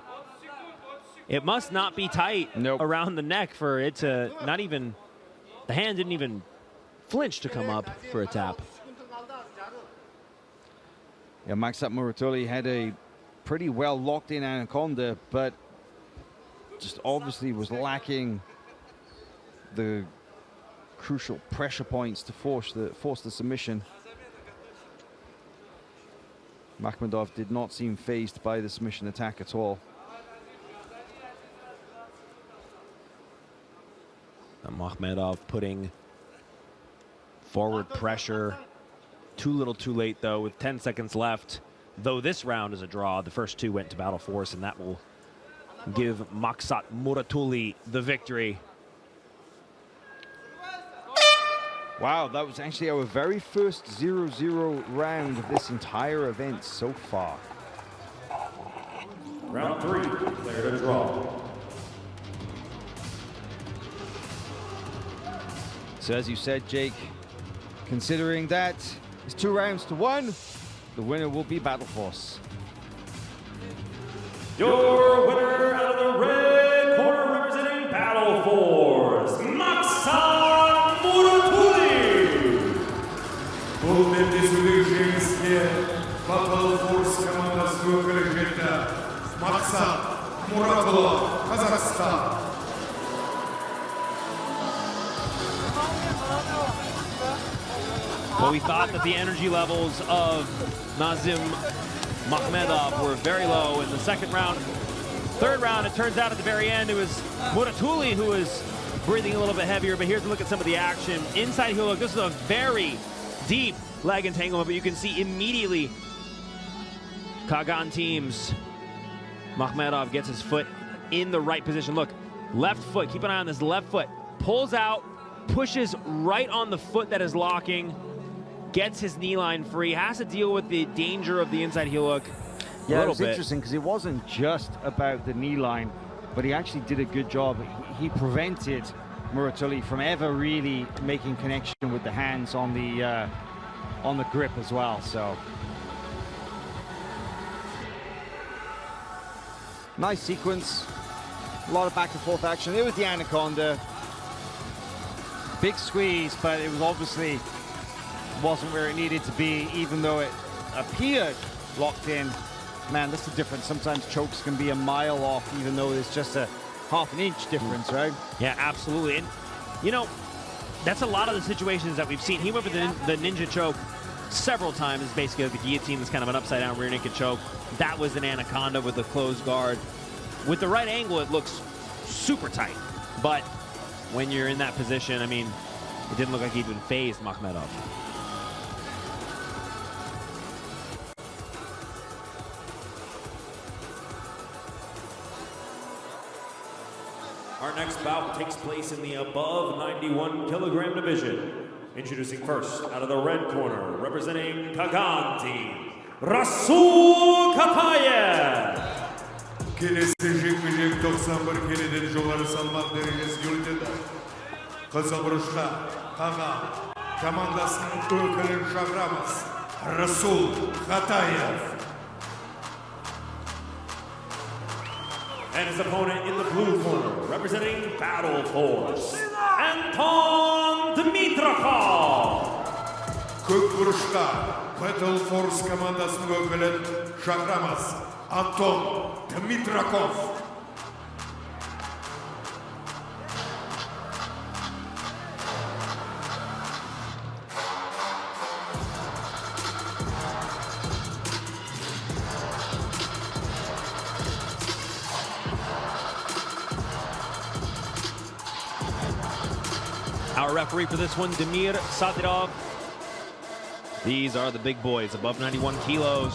[SPEAKER 4] It must not be tight around the neck for it to not even, the hand didn't even flinch to come up for a tap.
[SPEAKER 3] Yeah, Maksat Muratuli had a pretty well locked in anaconda, but just obviously was lacking the crucial pressure points to force the submission. Makhmudov did not seem fazed by the submission attack at all.
[SPEAKER 4] Makhmudov putting forward pressure. Too little too late, though, with 10 seconds left. Though this round is a draw, the first two went to battle force, and that will give Maksat Muratuli the victory.
[SPEAKER 3] Wow, that was actually our very first 0-0 round of this entire event so far.
[SPEAKER 5] Round 3, declared a draw.
[SPEAKER 3] So as you said, Jake, considering that it's 2 rounds to 1, the winner will be Battle Force.
[SPEAKER 5] Your winner out of the red corner representing Battle Force, Maksat Muratuli.
[SPEAKER 1] Бұл белдесуге жеңіске Battle Force командасы өкілі жетті. Maksat Muratuli, Қазақстан.
[SPEAKER 4] Well, we thought that the energy levels of Nazim Makhmudov were very low in the second round. Third round, it turns out at the very end, it was Muratuli who was breathing a little bit heavier, but here's a look at some of the action. Inside heel hook, this is a very deep leg entanglement, but you can see immediately Qagan teams, Makhmudov gets his foot in the right position. Look, left foot, keep an eye on this left foot, pulls out, pushes right on the foot that is locking, gets his knee line free, has to deal with the danger of the inside heel hook
[SPEAKER 3] Yeah, it was interesting because it wasn't just about the knee line, but he actually did a good job. He prevented Muratuli from ever really making connection with the hands on the grip as well. So nice sequence, a lot of back and forth action. There was the anaconda, big squeeze, but it was obviously wasn't where it needed to be, even though it appeared locked in. Man, that's the difference. Sometimes chokes can be a mile off, even though it's just a half an inch difference, right?
[SPEAKER 4] Yeah, absolutely. And, you know, that's a lot of the situations that we've seen. He went for the ninja choke several times, basically the guillotine is kind of an upside-down rear naked choke. That was an anaconda with a closed guard. With the right angle, it looks super tight. But when you're in that position, I mean, It didn't look like he'd been phased, Makhmedov.
[SPEAKER 5] Our next bout takes place in the above 91 kilogram division. Introducing first, out of the red corner, representing Qagan team, Rasul Katayev.
[SPEAKER 1] Kelesi jekmeyecek 91 keleden жоғары салмақ дәрежесі yürütеді. Қызыл бұрышқа Qagan командасының өкілін шақырамыз. Rasul Katayev.
[SPEAKER 5] And his opponent in the blue corner, representing Battle Force, Anton Dmitrakov.
[SPEAKER 1] Көк бұрышқа Battle Force командасының өкілін шақырамыз. Anton Dmitrakov.
[SPEAKER 4] Our referee for this one, Damir Sadirov. These are the big boys, above 91 kilos.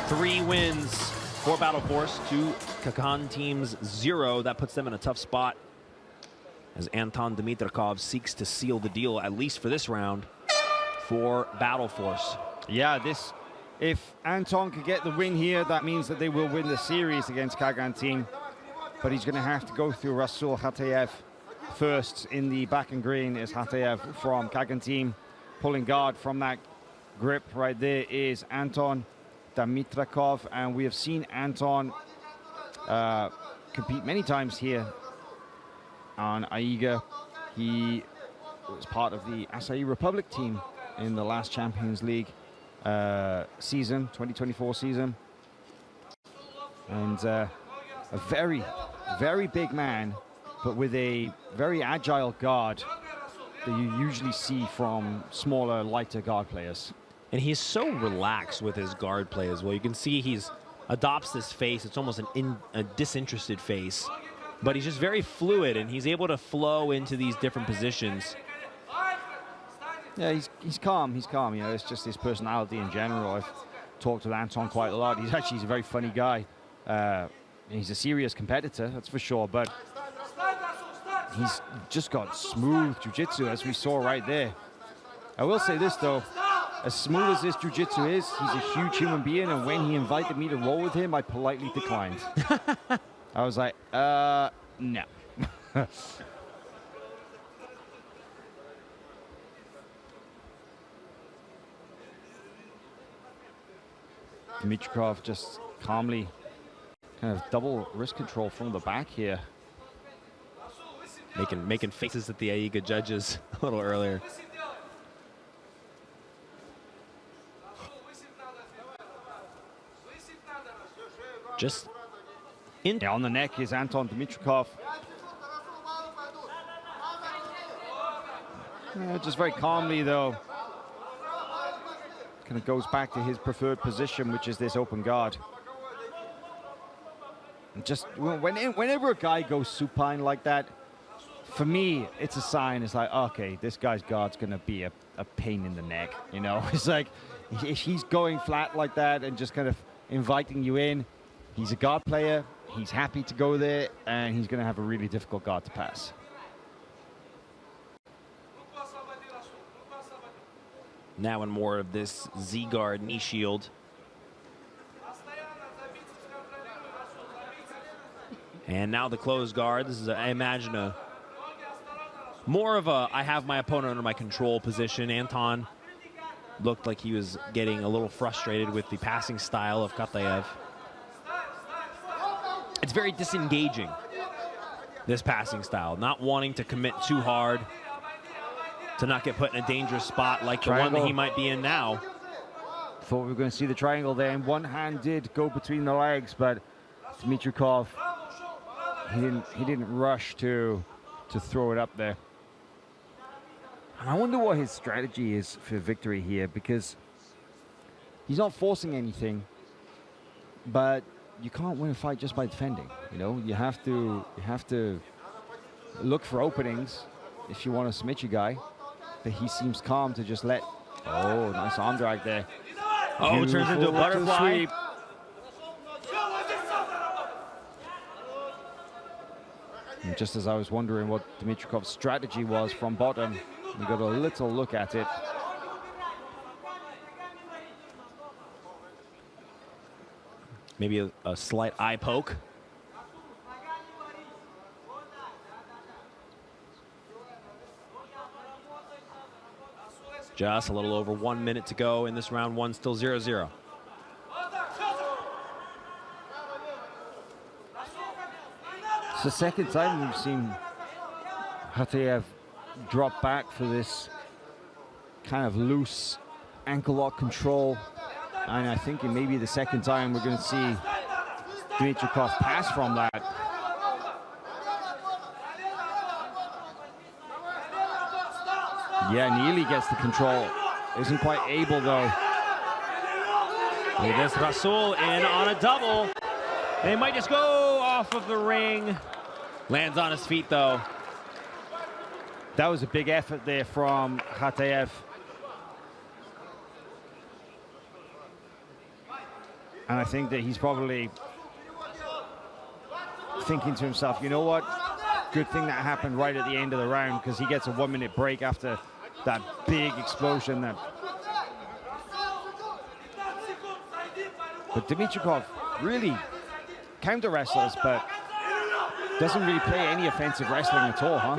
[SPEAKER 4] 3 wins for Battle Force, 2 Qagan teams 0. That puts them in a tough spot as Anton Dmitrakov seeks to seal the deal, at least for this round, for Battle Force.
[SPEAKER 3] Yeah, if Anton could get the win here, that means that they will win the series against Qagan team. But he's going to have to go through Rasul Katayev first. In the back and green is Katayev from Qagan team. Pulling guard from that grip right there is Anton Dmitrakov, and we have seen Anton compete many times here on AIGA. He was part of the Acai Republic team in the last Champions League season, 2024 season. And a very, very big man, but with a very agile guard that you usually see from smaller, lighter guard players.
[SPEAKER 4] And he's so relaxed with his guard play as well. You can see he's adopts this face. It's almost a disinterested face, but he's just very fluid, and he's able to flow into these different positions.
[SPEAKER 3] Yeah, he's calm. He's calm. You know, it's just his personality in general. I've talked with Anton quite a lot. He's a very funny guy. He's a serious competitor, that's for sure. But he's just got smooth jiu-jitsu, as we saw right there. I will say this though. As smooth as this jiu-jitsu is, he's a huge human being, and when he invited me to roll with him, I politely declined. I was like, no. Dmitrakov just calmly kind of double wrist control from the back here.
[SPEAKER 4] Making faces at the AIGA judges a little earlier. Just in.
[SPEAKER 3] Yeah, on the neck is Anton Dmitrakov. Just very calmly, though. Kind of goes back to his preferred position, which is this open guard. And just whenever a guy goes supine like that, for me, it's a sign. It's like, okay, this guy's guard's going to be a pain in the neck. You know, it's like if he's going flat like that and just kind of inviting you in, he's a guard player, he's happy to go there, and he's going to have a really difficult guard to pass.
[SPEAKER 4] Now in more of this Z-guard knee shield. And now the closed guard. This is, I imagine, more of a I have my opponent under my control position. Anton looked like he was getting a little frustrated with the passing style of Katayev. It's very disengaging, this passing style, not wanting to commit too hard, to not get put in a dangerous spot like the one that he might be in now.
[SPEAKER 3] Thought we were going to see the triangle there, and one hand did go between the legs, but Dmitrakov, he didn't rush to throw it up there. And I wonder what his strategy is for victory here, because he's not forcing anything, but you can't win a fight just by defending. You know, you have to look for openings if you want to submit your guy. but he seems calm to just let. Oh, nice arm drag there.
[SPEAKER 4] Oh, it turns into a butterfly.
[SPEAKER 3] Sweep. And just as I was wondering what Dimitrikov's strategy was from bottom, we got a little look at it.
[SPEAKER 4] Maybe a slight eye poke. Just a little over 1 minute to go in this round one, still 0-0.
[SPEAKER 3] It's the second time we've seen Khateyev drop back for this kind of loose ankle lock control. And I think it may be the second time we're going to see Dimitrikov pass from that. Yeah, Neely gets the control. Isn't quite able, though.
[SPEAKER 4] Look at this, Rasul in on a double. They might just go off of the ring. Lands on his feet, though.
[SPEAKER 3] That was a big effort there from Khateyev. And I think that he's probably thinking to himself, you know what? Good thing that happened right at the end of the round, because he gets a 1 minute break after that big explosion. But Dimitrikov really counter wrestles, but doesn't really play any offensive wrestling at all, huh?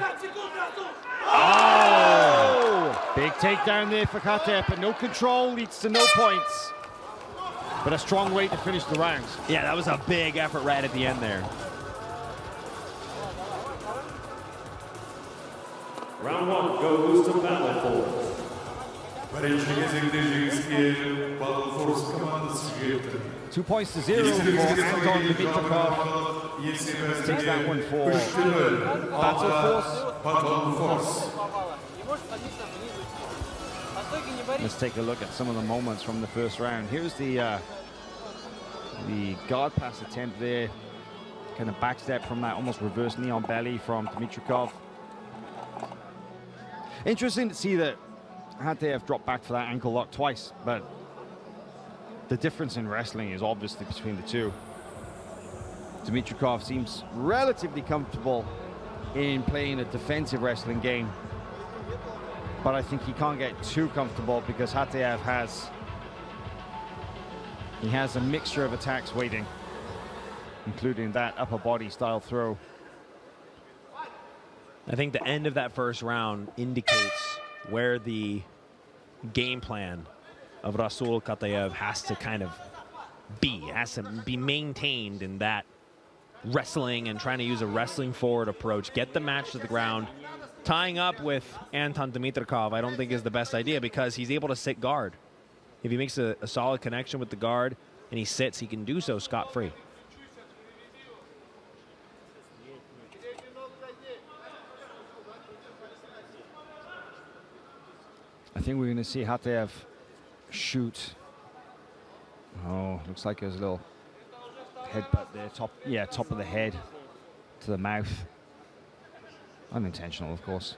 [SPEAKER 3] Oh! Big takedown there for Khateyev, but no control leads to no points. But a strong way to finish the rounds.
[SPEAKER 4] Yeah, that was a big effort right at the end there.
[SPEAKER 5] Round one goes to Battle Force.
[SPEAKER 1] Бірінші кезеңде жеңіске Battle Force командасы жетті.
[SPEAKER 3] 2 points to 0 for Anton Dimitrikov. Takes that one for Battle Force.
[SPEAKER 1] Battle Force.
[SPEAKER 3] Let's take a look at some of the moments from the first round. Here's the guard pass attempt there. Kind of backstep from that almost reverse knee on belly from Dimitrikov. Interesting to see that Khateyev dropped back for that ankle lock twice, but the difference in wrestling is obviously between the two. Dimitrikov seems relatively comfortable in playing a defensive wrestling game, but I think he can't get too comfortable because Khateyev has a mixture of attacks waiting, including that upper body style throw.
[SPEAKER 4] I think the end of that first round indicates where the game plan of Rasul Khateyev has to kind of be maintained in that wrestling and trying to use a wrestling forward approach, get the match to the ground. Tying up with Anton Dimitrikov, I don't think is the best idea because he's able to sit guard. If he makes a solid connection with the guard and he sits, he can do so scot-free.
[SPEAKER 3] I think we're going to see Khateyev shoot. Oh, looks like there's a little headbutt there. Top of the head to the mouth. Unintentional, of course.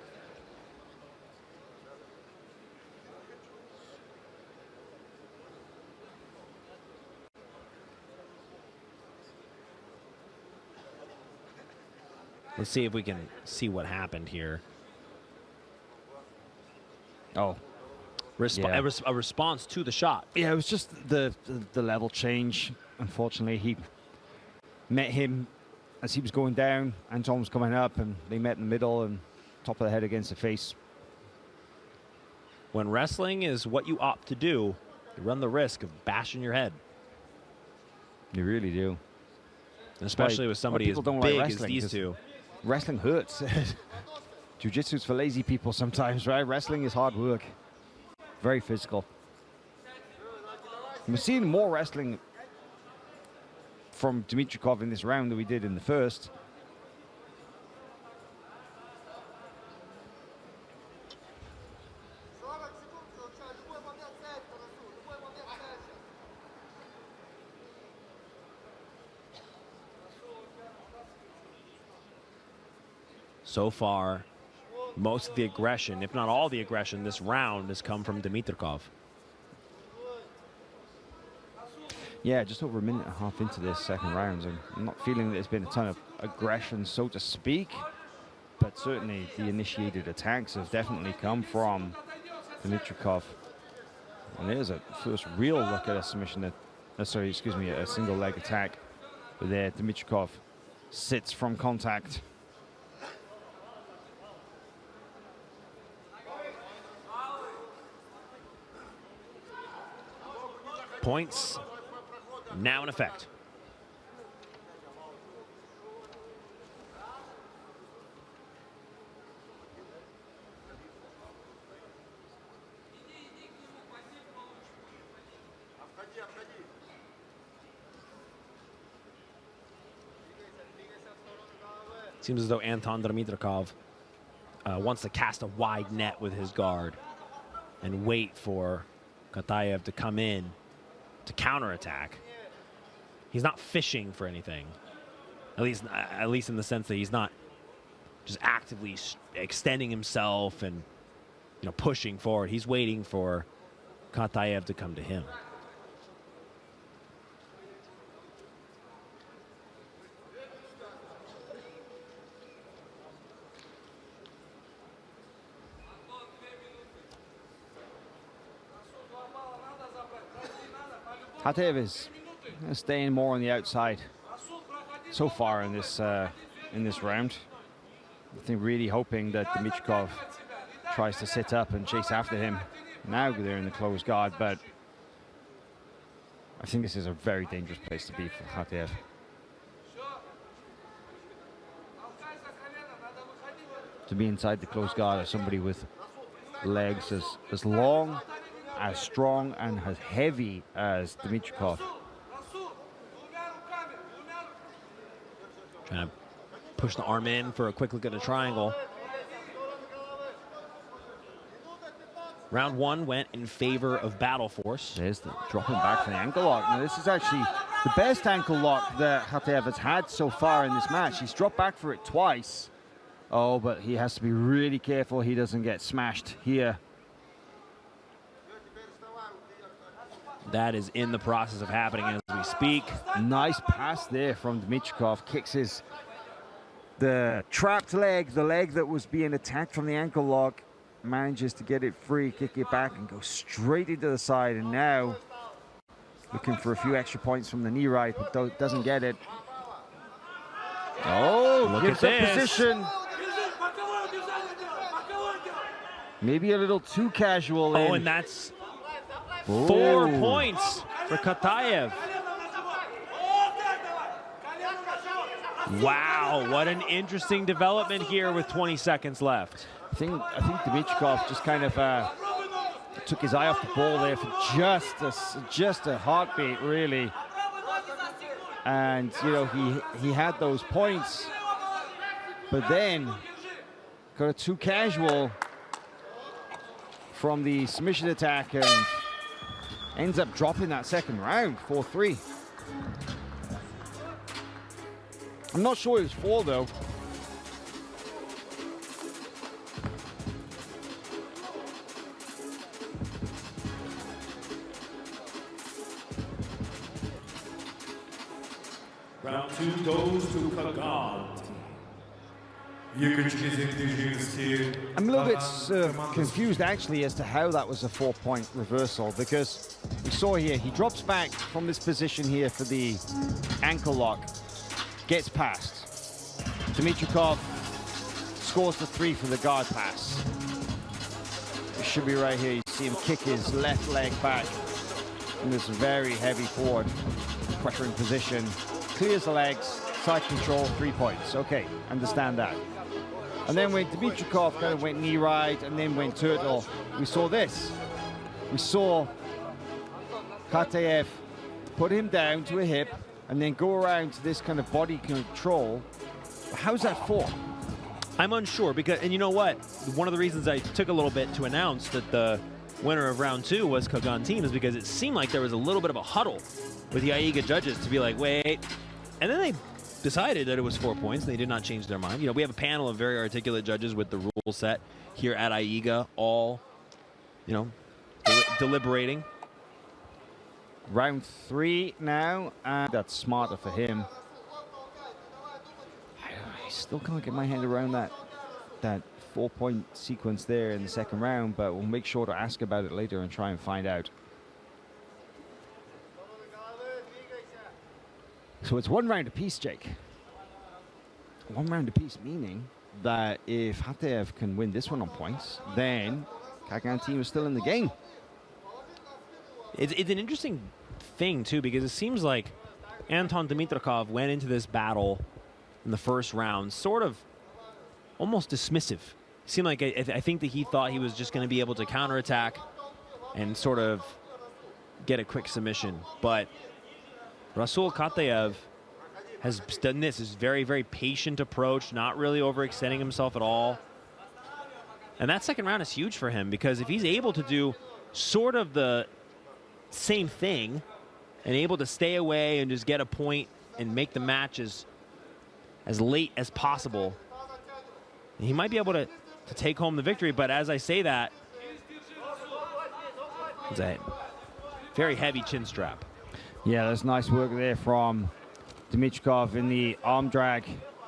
[SPEAKER 4] Let's see if we can see what happened here.
[SPEAKER 3] Oh.
[SPEAKER 4] A response to the shot.
[SPEAKER 3] Yeah, it was just the level change. Unfortunately, he met him as he was going down. Anton was coming up, and they met in the middle and top of the head against the face.
[SPEAKER 4] When wrestling is what you opt to do, you run the risk of bashing your head.
[SPEAKER 3] You really do.
[SPEAKER 4] Especially with somebody as big as these two.
[SPEAKER 3] Wrestling hurts. Jiu-jitsu's for lazy people sometimes, right? Wrestling is hard work. Very physical. We're seeing more wrestling from Dimitrikov in this round than we did in the first.
[SPEAKER 4] So far, most of the aggression, if not all the aggression, this round has come from Dimitrikov.
[SPEAKER 2] Yeah, just over a minute and a half into this second round, and I'm not feeling that there's been a ton of aggression, so to speak, but certainly the initiated attacks have definitely come from Dimitrikov. And there's a first real look at a submission, a single leg attack. But there, Dimitrikov sits from contact.
[SPEAKER 4] Points now in effect. Seems as though Anton Dimitrikov wants to cast a wide net with his guard and wait for Katayev to come in to counterattack. He's not fishing for anything, at least in the sense that he's not just actively extending himself and pushing forward. He's waiting for Katayev to come to him.
[SPEAKER 2] Katayev is staying more on the outside so far in this round. I think really hoping that Dimitrikov tries to sit up and chase after him. Now they're in the closed guard, but I think this is a very dangerous place to be for Katayev. To be inside the closed guard as somebody with legs as long, as strong, and as heavy as Dimitrikov.
[SPEAKER 4] Trying to push the arm in for a quick look at a triangle. Round one went in favor of Battle Force.
[SPEAKER 2] There's the dropping back for the ankle lock. Now this is actually the best ankle lock that Katayev has had so far in this match. He's dropped back for it twice. Oh, but he has to be really careful he doesn't get smashed here.
[SPEAKER 4] That is in the process of happening as we speak.
[SPEAKER 2] Nice pass there from Dimitrikov. Kicks the trapped leg, the leg that was being attacked from the ankle lock. Manages to get it free, kick it back, and go straight into the side. And now looking for a few extra points from the knee right, but doesn't get it. Oh,
[SPEAKER 4] look
[SPEAKER 2] gives
[SPEAKER 4] at
[SPEAKER 2] up
[SPEAKER 4] this
[SPEAKER 2] position. Maybe a little too casual.
[SPEAKER 4] Oh, and that's 4 points for Katayev. Wow, what an interesting development here with 20 seconds left.
[SPEAKER 2] I think Dimitrikov just kind of took his eye off the ball there for just a heartbeat, really. And he had those points, but then got too casual from the submission attack and ends up dropping that second round, 4-3. I'm not sure it was 4 though.
[SPEAKER 5] Round two goes to Qagan.
[SPEAKER 2] I'm a little bit confused actually as to how that was a 4-point reversal, because we saw here he drops back from this position here for the ankle lock, gets past. Dimitrikov scores the 3 for the guard pass. It should be right here. You see him kick his left leg back in this very heavy forward pressuring position. Clears the legs, side control, 3 points. Okay, understand that. And then when Dimitrikov kind of went knee right and then went turtle, we saw this. We saw Katayev put him down to a hip and then go around to this kind of body control. How's that for?
[SPEAKER 4] I'm unsure because, and you know what? One of the reasons I took a little bit to announce that the winner of round 2 was Qagan team is because it seemed like there was a little bit of a huddle with the AIGA judges to be like, wait. And then they decided that it was 4 points. They did not change their mind. You know, we have a panel of very articulate judges with the rule set here at AIGA, all, you know, deliberating.
[SPEAKER 3] Round 3 now, and that's smarter for him. I still can't get my hand around that 4-point sequence there in the second round, but we'll make sure to ask about it later and try and find out. So it's 1 round apiece, Jake. 1 round apiece, meaning that if Khatev can win this one on points, then Qagan team is still in the game.
[SPEAKER 4] It's an interesting thing, too, because it seems like Anton Dimitrikov went into this battle in the first round sort of almost dismissive. It seemed like I think that he thought he was just going to be able to counterattack and sort of get a quick submission. But Rasul Khatev has done this very, very patient approach, not really overextending himself at all. And that second round is huge for him, because if he's able to do sort of the same thing and able to stay away and just get a point and make the match as late as possible, he might be able to take home the victory. But as I say that, it's a very heavy chin strap.
[SPEAKER 3] Yeah, that's nice work there from Dimitrikov in the arm drag.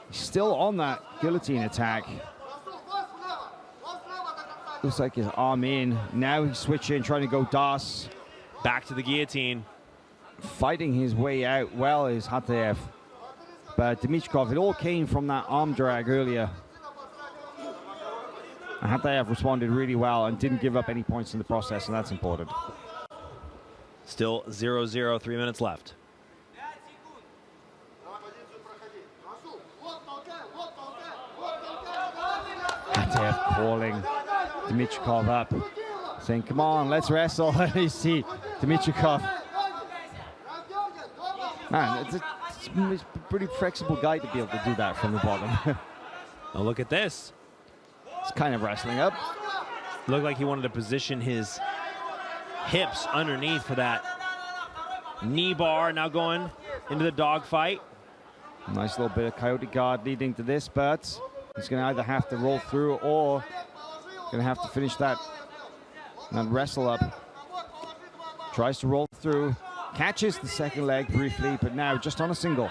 [SPEAKER 3] He's still on that guillotine attack. Looks like his arm in. Now he's switching, trying to go Das.
[SPEAKER 4] Back to the guillotine.
[SPEAKER 3] Fighting his way out well is Khatev. But Dimitrikov, it all came from that arm drag earlier. And Khatev responded really well and didn't give up any points in the process, and that's important.
[SPEAKER 4] Still 0-0, 3 minutes left.
[SPEAKER 3] Khatev calling Dimitrikov up, saying, come on, let's wrestle. And you see Dimitrikov. Man, it's a pretty flexible guy to be able to do that from the bottom.
[SPEAKER 4] Now look at this.
[SPEAKER 3] It's kind of wrestling up.
[SPEAKER 4] Looked like he wanted to position his hips underneath for that knee bar. Now going into the dogfight.
[SPEAKER 3] Nice little bit of coyote guard leading to this, but he's going to either have to roll through or going to have to finish that wrestle up. Tries to roll through, catches the second leg briefly, but now just on a single.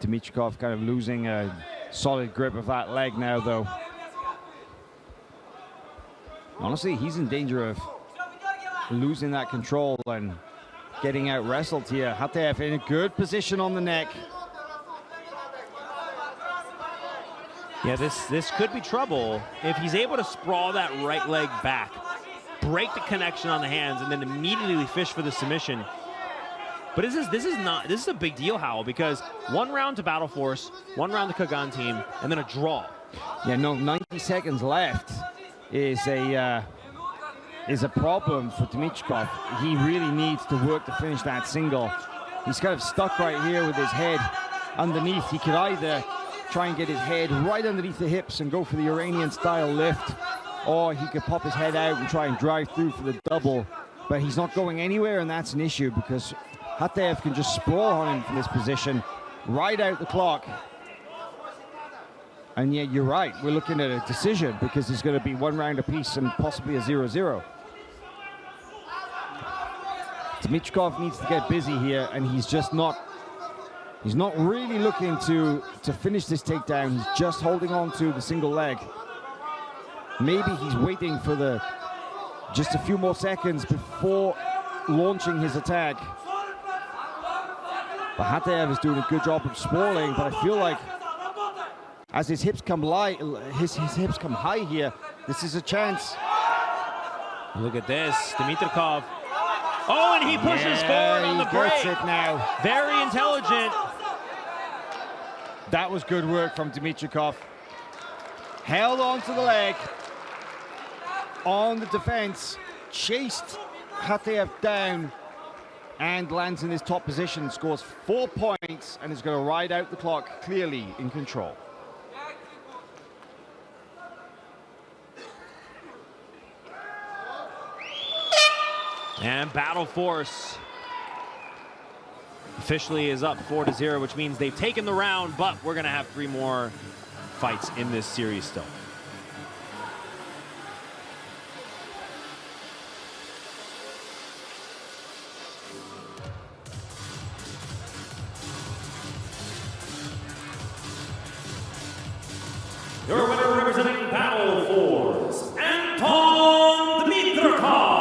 [SPEAKER 3] Dimitrikov kind of losing a solid grip of that leg now, though. Honestly, he's in danger of losing that control and getting out wrestled here. Khatev in a good position on the neck.
[SPEAKER 4] Yeah, this could be trouble if he's able to sprawl that right leg back, break the connection on the hands, and then immediately fish for the submission. But this is a big deal, Howell, because 1 round to Battle Force, 1 round to Qagan team, and then a draw.
[SPEAKER 3] Yeah, no, 90 seconds left is a problem for Dimitrikov. He really needs to work to finish that single. He's kind of stuck right here with his head underneath. He could either try and get his head right underneath the hips and go for the Iranian-style lift, or he could pop his head out and try and drive through for the double. But he's not going anywhere, and that's an issue because Khatev can just sprawl on him from this position, ride out the clock. And yeah, you're right, we're looking at a decision because it's going to be 1 round apiece and possibly a 0-0. Dimitrikov needs to get busy here, and he's not really looking to finish this takedown. He's just holding on to the single leg. Maybe he's waiting for just a few more seconds before launching his attack. But Khatev is doing a good job of sprawling, but I feel like as his hips come his hips come high here, this is a chance.
[SPEAKER 4] Look at this, Dimitrikov. Oh, and he pushes forward on the break.
[SPEAKER 3] He gets it now.
[SPEAKER 4] Very intelligent.
[SPEAKER 3] That was good work from Dimitrikov. Held on to the leg on the defense, chased Khatev down, and lands in his top position, scores 4 points, and is going to ride out the clock clearly in control.
[SPEAKER 4] And Battle Force officially is up 4-0, which means they've taken the round, but we're going to have 3 more fights in this series still.
[SPEAKER 5] Your winner representing Battle Force, Anton Dmitrakov.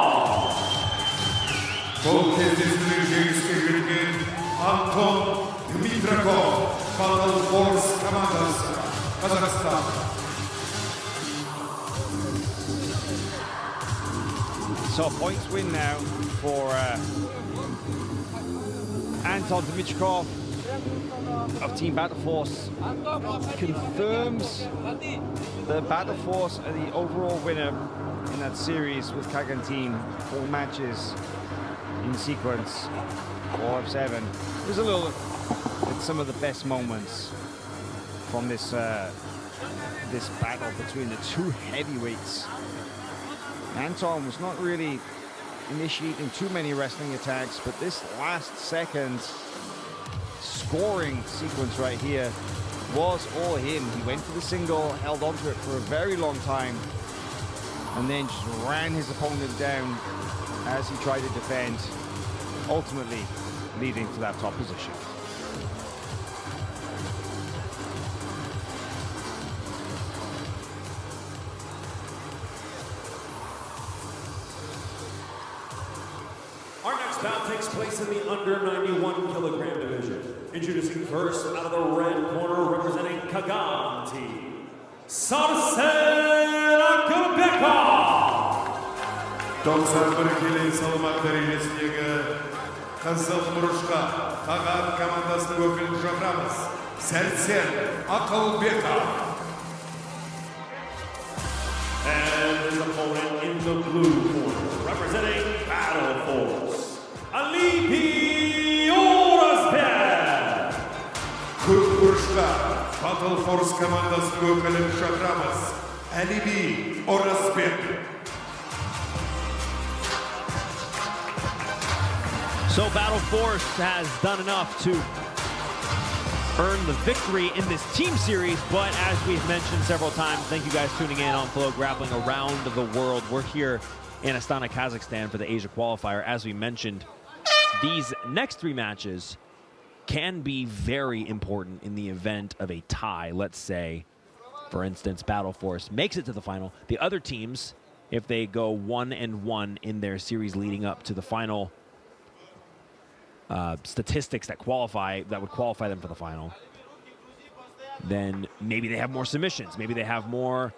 [SPEAKER 1] Бұл кездесуде жеңіске жеткен Антон Дмитраков, Battle Force командасы, Қазақстан.
[SPEAKER 3] So a points win now for Anton Dimitrov of Team Battle Force. Confirms the Battle Force are the overall winner in that series with Qagan team. 4 matches in sequence, 4 of 7. There's a little at some of the best moments from this this battle between the 2 heavyweights. Anton was not really initiating too many wrestling attacks, but this last second scoring sequence right here was all him. He went for the single, held onto it for a very long time, and then just ran his opponent down as he tried to defend, ultimately leading to that top position.
[SPEAKER 5] Our next bout takes place in the under 91-kilogram division. Introducing first out of the red corner, representing Qagan team, Astana.
[SPEAKER 1] 91 келі салмақ дәрежесіндегі қызыл бұрышқа Qagan командасының өкілін шақырамыз. Сәрсен Ақылбеков.
[SPEAKER 5] And his opponent in the blue corner, representing Battle Force, Alibi Orazbek.
[SPEAKER 1] Көк бұрышқа Battle Force командасының өкілін шақырамыз. Alibi Orazbek.
[SPEAKER 4] So Battle Force has done enough to earn the victory in this team series, but as we've mentioned several times, thank you guys tuning in on FloGrappling around the world. We're here in Astana, Kazakhstan for the AIGA Qualifier. As we mentioned, these next 3 matches can be very important in the event of a tie. Let's say, for instance, Battle Force makes it to the final. The other teams, if they go 1-1 in their series leading up to the final, statistics that would qualify them for the final, then maybe they have more submissions, maybe they have more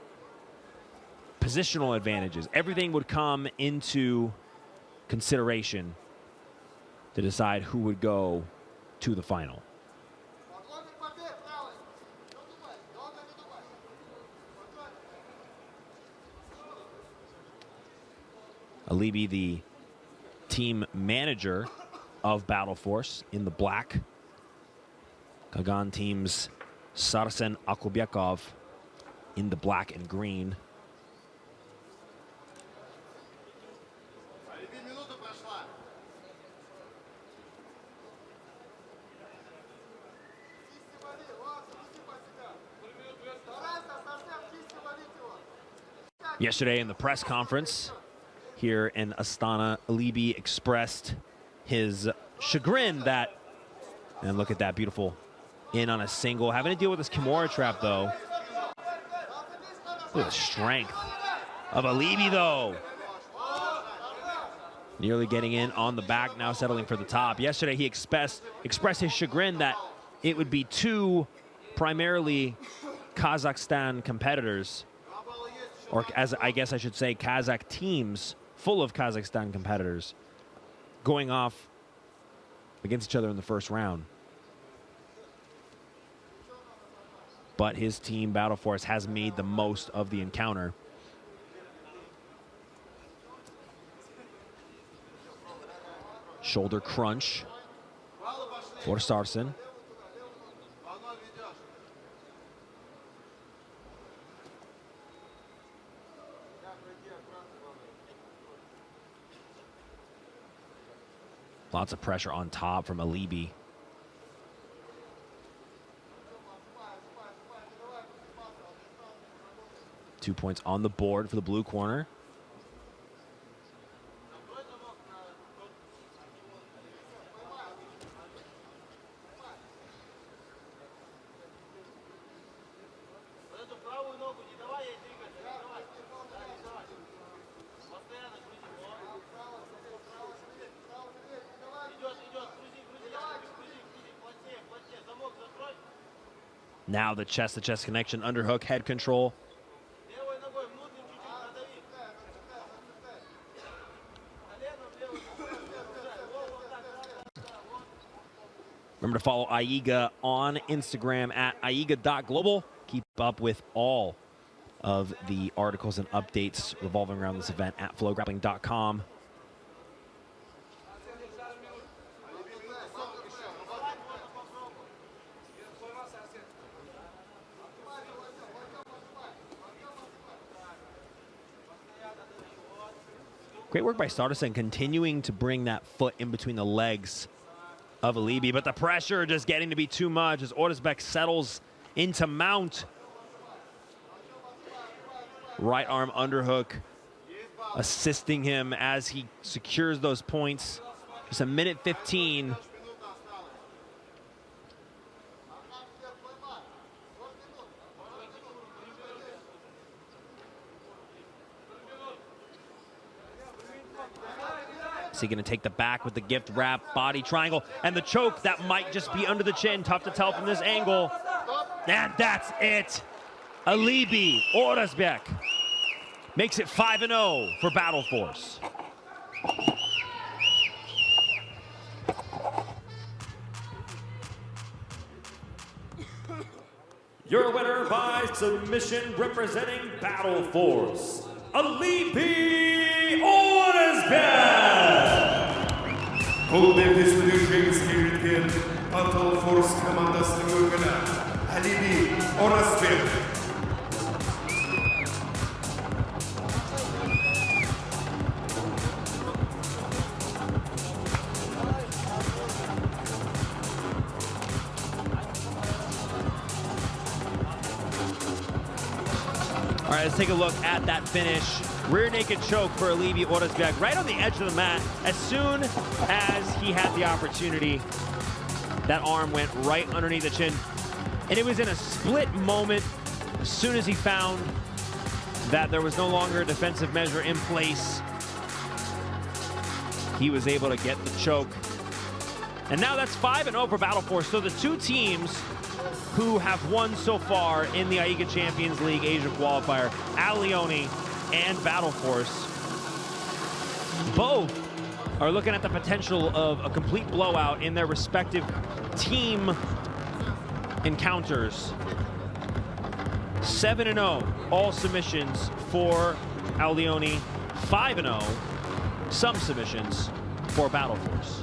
[SPEAKER 4] positional advantages. Everything would come into consideration to decide who would go to the final. Alibi, the team manager of Battle Force, in the black. Qagan team's Sarsen Akubyakov in the black and green. Yesterday in the press conference here in Astana, Alibi expressed his chagrin that, and look at that, beautiful in on a single. Having to deal with this Kimura trap, though. Look at the strength of Alibi, though. Nearly getting in on the back, now settling for the top. Yesterday, he expressed his chagrin that it would be 2 primarily Kazakhstan competitors, or as I guess I should say, Kazakh teams full of Kazakhstan competitors going off against each other in the first round. But his team, Battle Force, has made the most of the encounter. Shoulder crunch for Sarsen. Lots of pressure on top from Alibi. Two points on the board for the blue corner. Now the chest-to-chest connection, underhook, head control. Remember to follow AIGA on Instagram at AIGA.global. Keep up with all of the articles and updates revolving around this event at FloGrappling.com. Great work by Stardust, continuing to bring that foot in between the legs of Alibi, but the pressure just getting to be too much as Orazbek settles into mount. Right arm underhook assisting him as he secures those points. Just a minute 15. Is he going to take the back with the gift wrap, body triangle, and the choke that might just be under the chin? Tough to tell from this angle. And that's it. Alibi Orazbek makes it 5-0 for Battle Force.
[SPEAKER 5] Your winner by submission, representing Battle Force, Alibi Orazbek.
[SPEAKER 1] Kolbek'te следующий ülke Battle Force komandasının öyküne Alibi Orazbek.
[SPEAKER 4] All right, let's take a look at that finish. Rear naked choke for Alibi Orazbek right on the edge of the mat. As soon as he had the opportunity, that arm went right underneath the chin. And it was in a split moment, as soon as he found that there was no longer a defensive measure in place, he was able to get the choke. And now that's 5-0 for Battle Force. So the two teams who have won so far in the AIGA Champions League Asia Qualifier, Alioni and Battle Force, both are looking at the potential of a complete blowout in their respective team encounters. 7-0, all submissions for Alioni. 5-0, some submissions for Battle Force.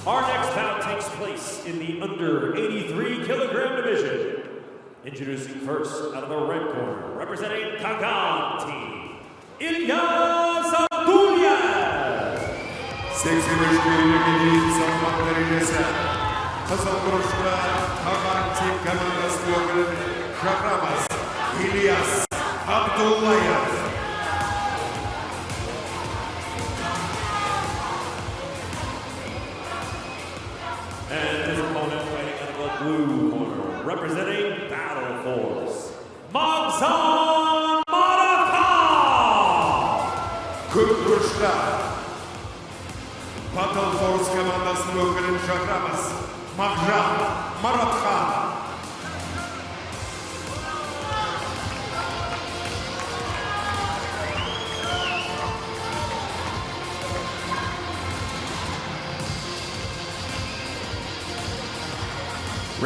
[SPEAKER 5] Our next bout takes place in the under 83 kilogram division. Introducing first out of the red corner, representing Qagan team, İlyas Abdulyev.
[SPEAKER 1] 85 kilogram salmak derecesi. Kızıl kuruşla Qagan team komandasını öyküne şakramaz. İlyas Abdulyev.
[SPEAKER 5] And his opponent fighting out of the blue corner, representing Battle Force, Magzan Marathan.
[SPEAKER 1] 40 kuruşla Battle Force komandasını öyküne şakramaz. Magzan Marathan.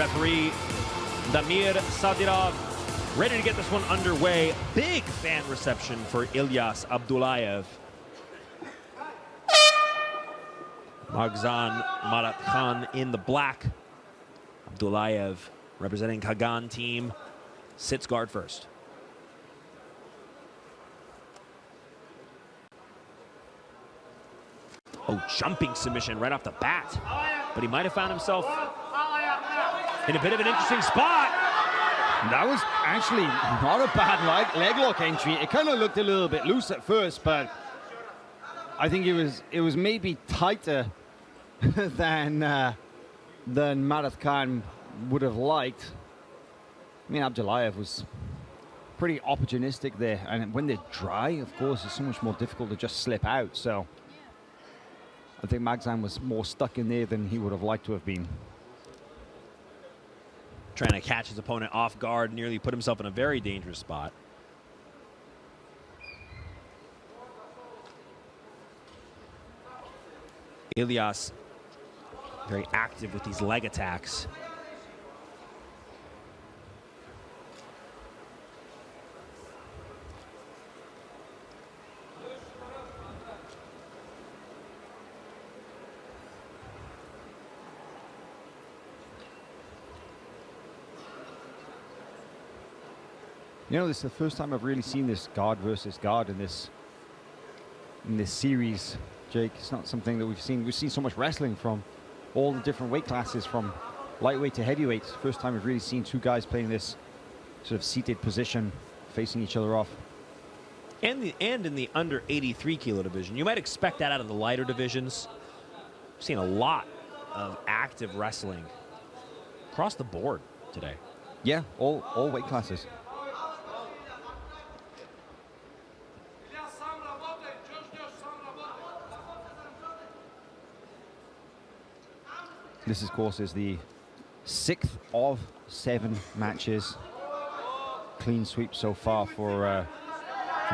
[SPEAKER 4] Referee Damir Sadirov ready to get this one underway. Big fan reception for Ilyas Abdullayev. Marzan Marat-Khan in the black. Abdullayev representing Qagan team sits guard first. Oh, jumping submission right off the bat. But he might have found himself in a bit of an interesting spot.
[SPEAKER 3] That was actually not a bad leg lock entry. It kind of looked a little bit loose at first, but I think it was maybe tighter than Marat Khan would have liked. I mean, Abdullayev was pretty opportunistic there, and when they're dry, of course, it's so much more difficult to just slip out. So I think Marzan was more stuck in there than he would have liked to have been.
[SPEAKER 4] Trying to catch his opponent off guard, nearly put himself in a very dangerous spot. Ilyas very active with these leg attacks.
[SPEAKER 3] You know, this is the first time I've really seen this guard versus guard in this series, Jake. It's not something that we've seen. We've seen so much wrestling from all the different weight classes, from lightweight to heavyweight. First time we've really seen two guys playing this sort of seated position, facing each other off.
[SPEAKER 4] And in the under 83 kilo division. You might expect that out of the lighter divisions. We've seen a lot of active wrestling across the board today.
[SPEAKER 3] Yeah, all weight classes. This, of course, is the 6th of 7 matches. Clean sweep so far for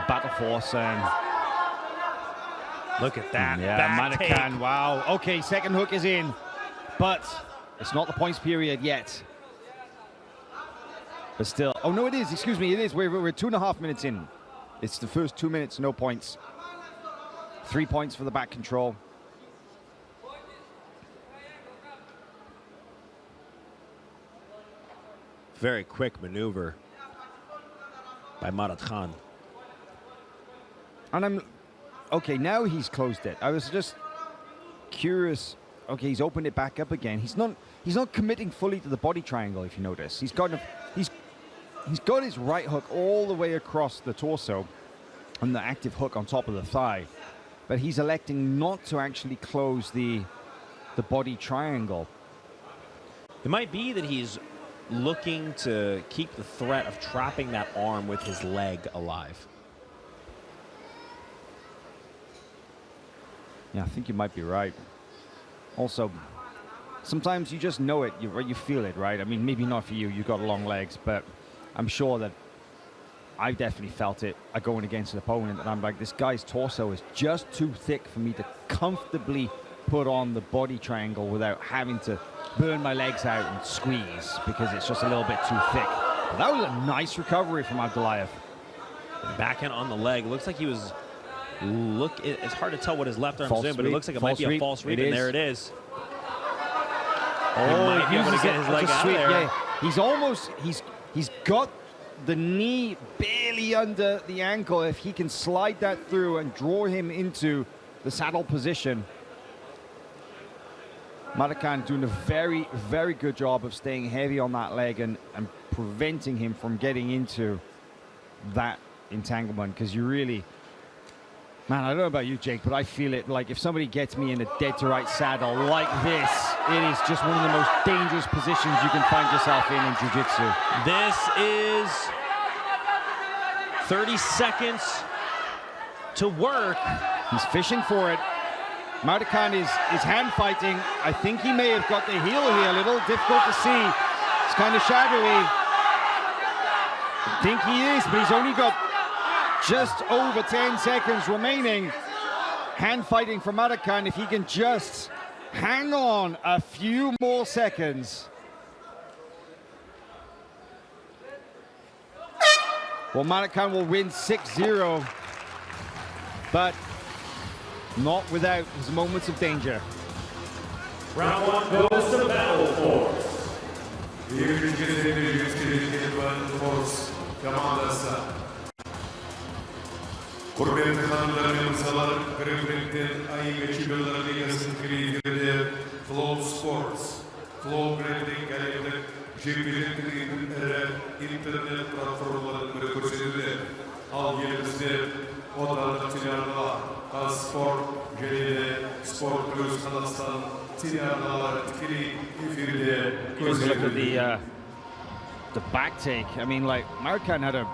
[SPEAKER 3] Battle Force. And
[SPEAKER 4] look at that.
[SPEAKER 3] Yeah, Marat-Khan, wow. Okay, second hook is in, but it's not the points period yet. But still, oh no, it is, excuse me, it is. We're 2.5 minutes in. It's the first 2 minutes, no points. 3 points for the back control.
[SPEAKER 4] Very quick maneuver by Marat-Khan.
[SPEAKER 3] And okay, now he's closed it. I was just curious. Okay, he's opened it back up again. He's not committing fully to the body triangle, if you notice. He's got his right hook all the way across the torso and the active hook on top of the thigh. But he's electing not to actually close the body triangle.
[SPEAKER 4] It might be that he's looking to keep the threat of trapping that arm with his leg alive.
[SPEAKER 3] Yeah, I think you might be right. Also, sometimes you just know it, you feel it, right? I mean, maybe not for you, you've got long legs, but I'm sure that I've definitely felt it going against an opponent, and I'm like, this guy's torso is just too thick for me to comfortably put on the body triangle without having to burn my legs out and squeeze, because it's just a little bit too thick. But that was a nice recovery from Abdullayev.
[SPEAKER 4] Backhand on the leg. Looks like he was... it's hard to tell what his left arm's doing, but it looks like it might be a false sweep, and there it is.
[SPEAKER 3] Oh,
[SPEAKER 4] he might be able to get his leg out of there.
[SPEAKER 3] Yeah, he's got the knee barely under the ankle. If he can slide that through and draw him into the saddle position. Marat-Khan doing a very, very good job of staying heavy on that leg and preventing him from getting into that entanglement, because you really... Man, I don't know about you, Jake, but I feel it like if somebody gets me in a dead-to-right saddle like this, it is just one of the most dangerous positions you can find yourself in jiu-jitsu.
[SPEAKER 4] This is 30 seconds to work.
[SPEAKER 3] He's fishing for it. Marat-Khan is hand fighting. I think he may have got the heel here a little. Difficult to see. It's kind of shadowy. I think he is, but he's only got just over 10 seconds remaining. Hand fighting for Marat-Khan. If he can just hang on a few more seconds. Well, Marakan will win 6-0, but not without his moments of danger.
[SPEAKER 5] Round one goes to Battle Force.
[SPEAKER 1] Екінші кезеңде жеңіске жеткен Battle Force командасы. Құрметті ханымдар мен мырзалар, грэпплингтен AIGA чемпиондар лигасының тікелей эфирде FloGrappling әлемдік жекпе-жектің ірі интернет платформаларының бірі көрсетуде. Ал елімізде отандық телеарналар, Қазспорт және де Спорт плюс Қазақстан телеарналары тікелей эфирде көрсетуде.
[SPEAKER 3] The back take. I mean, like, Marakan had a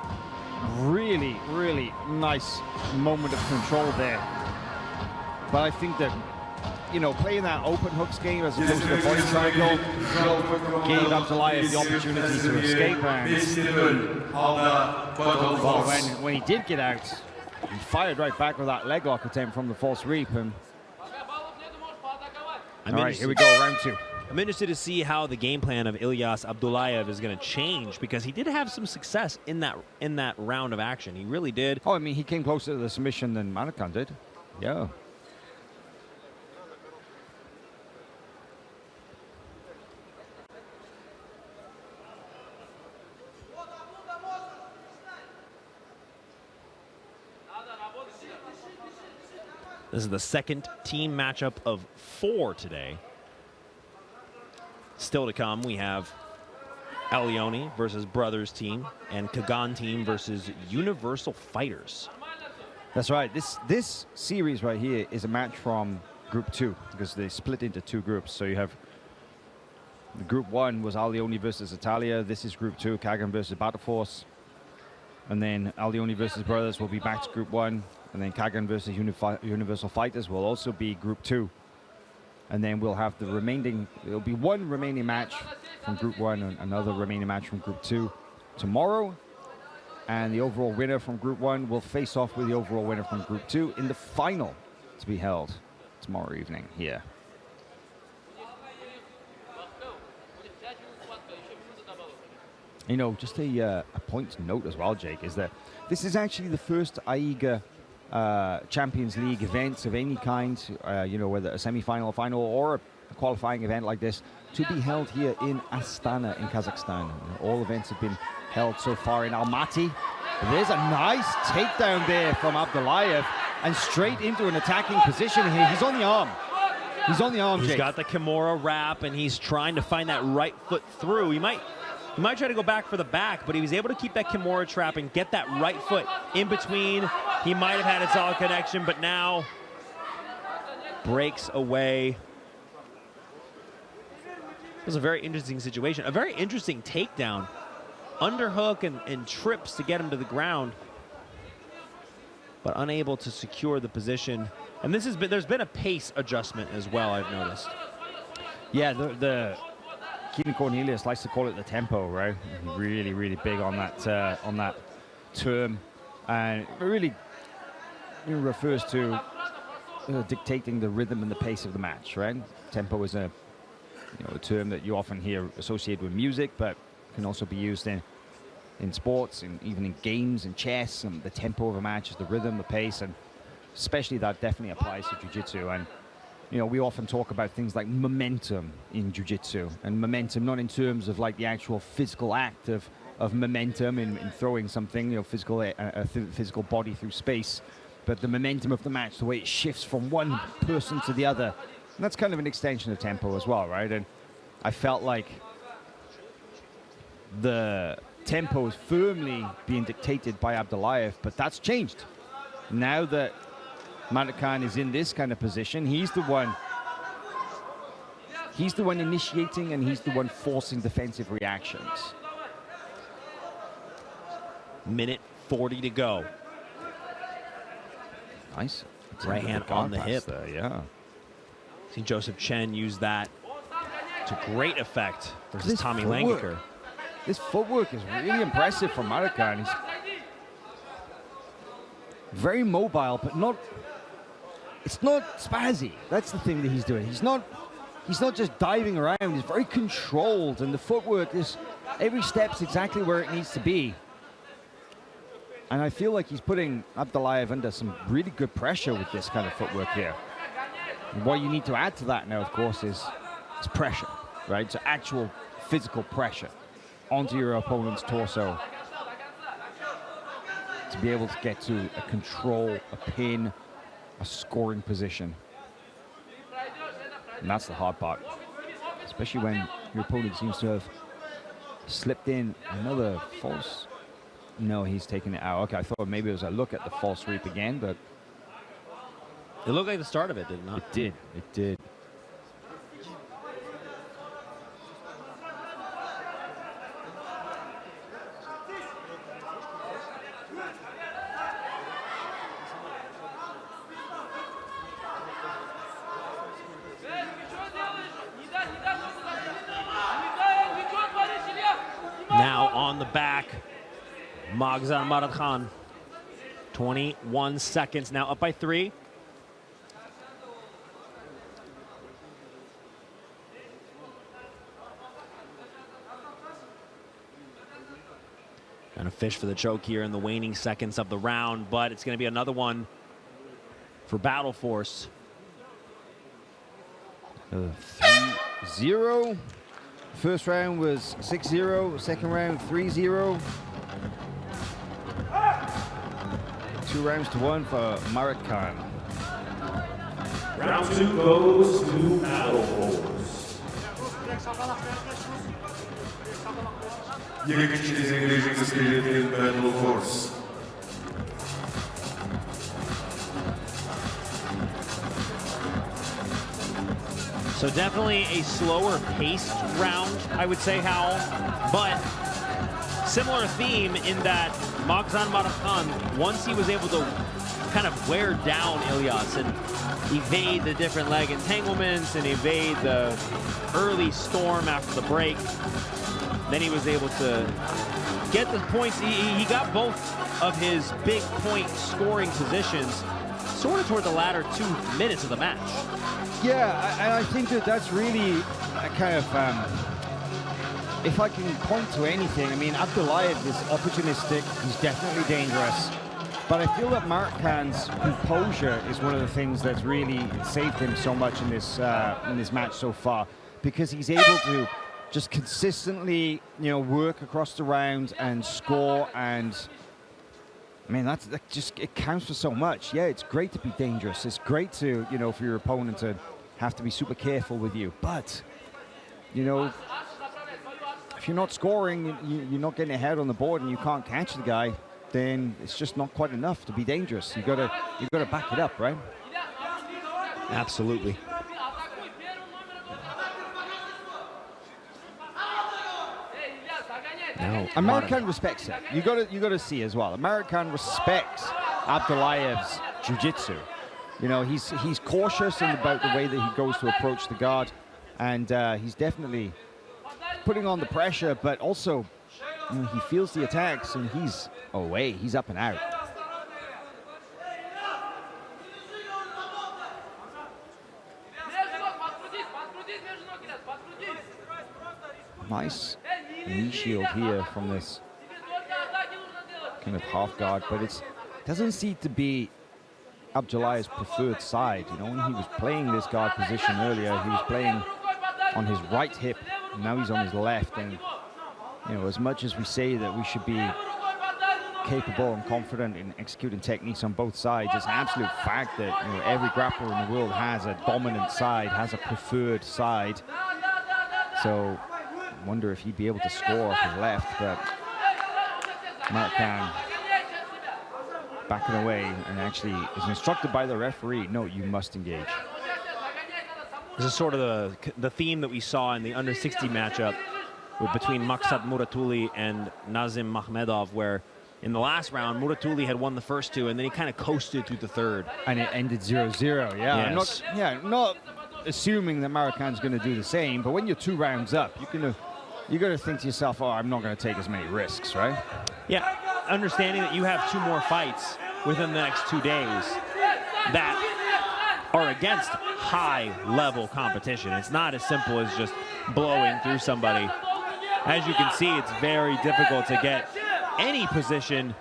[SPEAKER 3] really, really nice moment of control there. But I think that, you know, playing that open hooks game as opposed to the body triangle gave Abdullayev the opportunity to escape. And well, when he did get out, he fired right back with that leg lock attempt from the false reap. And all right, here we go, round two.
[SPEAKER 4] I'm interested to see how the game plan of Ilyas Abdullayev is going to change, because he did have some success in that round of action. He really did.
[SPEAKER 3] Oh, I mean, he came closer to the submission than Marakan did. Yeah.
[SPEAKER 4] This is the second team matchup of 4 today. Still to come, we have Alioni versus Brothers team and Qagan team versus Universal Fighters.
[SPEAKER 3] That's right. This series right here is a match from Group 2, because they split into 2 groups. So you have the Group 1 was Alioni versus Italia. This is Group 2, Qagan versus Battle Force. And then Alioni versus Brothers will be back to Group 1. And then Qagan versus Universal Fighters will also be Group 2. And then we'll have the remaining, there'll be one remaining match from Group 1 and another remaining match from Group 2 tomorrow. And the overall winner from Group 1 will face off with the overall winner from Group 2 in the final to be held tomorrow evening here. You know, just a point to note as well, Jake, is that this is actually the first AIGA Champions League events of any kind, you know, whether a semi-final, final, or a qualifying event like this, to be held here in Astana in Kazakhstan. All events have been held so far in Almaty. There's a nice takedown there from Abdullayev, and straight into an attacking position here. He's on the arm. He's on the arm, Jake.
[SPEAKER 4] He's got the Kimura wrap, and he's trying to find that right foot through. He might try to go back for the back, but he was able to keep that Kimura trap and get that right foot in between. He might have had a solid connection, but now breaks away. It was a very interesting situation. A very interesting takedown. Underhook and trips to get him to the ground, but unable to secure the position. And there's been a pace adjustment as well, I've noticed.
[SPEAKER 3] Yeah, the Keenan Cornelius likes to call it the tempo, right? Really, really big on that term, and it really refers to dictating the rhythm and the pace of the match, right? Tempo is a term that you often hear associated with music, but can also be used in sports, and even in games and chess. And the tempo of a match is the rhythm, the pace, and especially that definitely applies to jiu-jitsu. And you know, we often talk about things like momentum in jiu-jitsu, and momentum not in terms of like the actual physical act of momentum in throwing something, you know, physical body through space, but the momentum of the match, the way it shifts from one person to the other. And that's kind of an extension of tempo as well, right? And I felt like the tempo is firmly being dictated by Abdullayev, but that's changed. Now that Marakan is in this kind of position, he's the one initiating, and he's the one forcing defensive reactions.
[SPEAKER 4] Minute 40 to go.
[SPEAKER 3] Nice.
[SPEAKER 4] Right hand on the hip.
[SPEAKER 3] There, yeah.
[SPEAKER 4] See Joseph Chen use that to great effect versus Tommy Langaker.
[SPEAKER 3] This footwork is really impressive from Marakan. He's very mobile, but it's not spazzy. That's the thing that he's doing. He's not just diving around. He's very controlled, and the footwork is, every step's exactly where it needs to be. And I feel like he's putting Abdullayev under some really good pressure with this kind of footwork here. And what you need to add to that now, of course, is pressure, right? So actual physical pressure onto your opponent's torso to be able to get to a control, a pin, a scoring position. And that's the hard part, especially when your opponent seems to have slipped in another false. No, he's taking it out. Okay, I thought maybe it was a look at the false sweep again, but
[SPEAKER 4] it looked like the start of it, did it not?
[SPEAKER 3] It did. It did.
[SPEAKER 4] Now on the back, Magzan Maradkhan. 21 seconds, now up by 3. Trying to fish for the choke here in the waning seconds of the round, but it's going to be another one for Battle Force.
[SPEAKER 3] 3-0. First round was 6-0. Second round 3-0. 2 rounds to 1 for Maradkhan.
[SPEAKER 5] Round 2 goes to Battle Force.
[SPEAKER 1] Екінші кезеңде жеңіске жеткен Battle Force.
[SPEAKER 4] So definitely a slower paced round, I would say, Hal, but similar theme in that Magzan Maradkhan, once he was able to kind of wear down Ilyas and evade the different leg entanglements and evade the early storm after the break, then he was able to get the points. He got both of his big point scoring positions sort of toward the latter 2 minutes of the match.
[SPEAKER 3] Yeah, and I think that that's really a kind of, if I can point to anything, I mean, Abdullayev is opportunistic, he's definitely dangerous, but I feel that Maradkhan's composure is one of the things that's really saved him so much in this match so far, because he's able to just consistently, work across the round and score, and I mean, that just, it counts for so much. Yeah, it's great to be dangerous. It's great to, for your opponent to have to be super careful with you. But, if you're not scoring, you're not getting ahead on the board and you can't catch the guy, then it's just not quite enough to be dangerous. You gotta back it up, right?
[SPEAKER 4] Absolutely.
[SPEAKER 3] No, Maradkhan respects it. You gotta see as well. Maradkhan respects Abdullayev's jiu-jitsu. He's cautious about the way that he goes to approach the guard, and he's definitely putting on the pressure, but also he feels the attacks and he's away. He's up and out. Nice knee shield here from this kind of half guard, but it doesn't seem to be Abdullah's preferred side. When he was playing this guard position earlier, he was playing on his right hip, and now he's on his left. And as much as we say that we should be capable and confident in executing techniques on both sides, it's an absolute fact that every grappler in the world has a dominant side, has a preferred side. So I wonder if he'd be able to score off his left, but Maradkhan backing away and actually is instructed by the referee, no, you must engage.
[SPEAKER 4] This is sort of the theme that we saw in the under 60 matchup between Maksat Muratuli and Nazim Makhmedov, where in the last round, Muratuli had won the first 2, and then he kind of coasted through the third.
[SPEAKER 3] And it ended 0-0, yeah.
[SPEAKER 4] Yes.
[SPEAKER 3] I'm not assuming that Maradkhan's going to do the same, but when you're 2 rounds up, you got to think to yourself, oh, I'm not going to take as many risks, right?
[SPEAKER 4] Yeah, understanding that you have 2 more fights within the next 2 days that are against high-level competition. It's not as simple as just blowing through somebody. As you can see, it's very difficult to get any position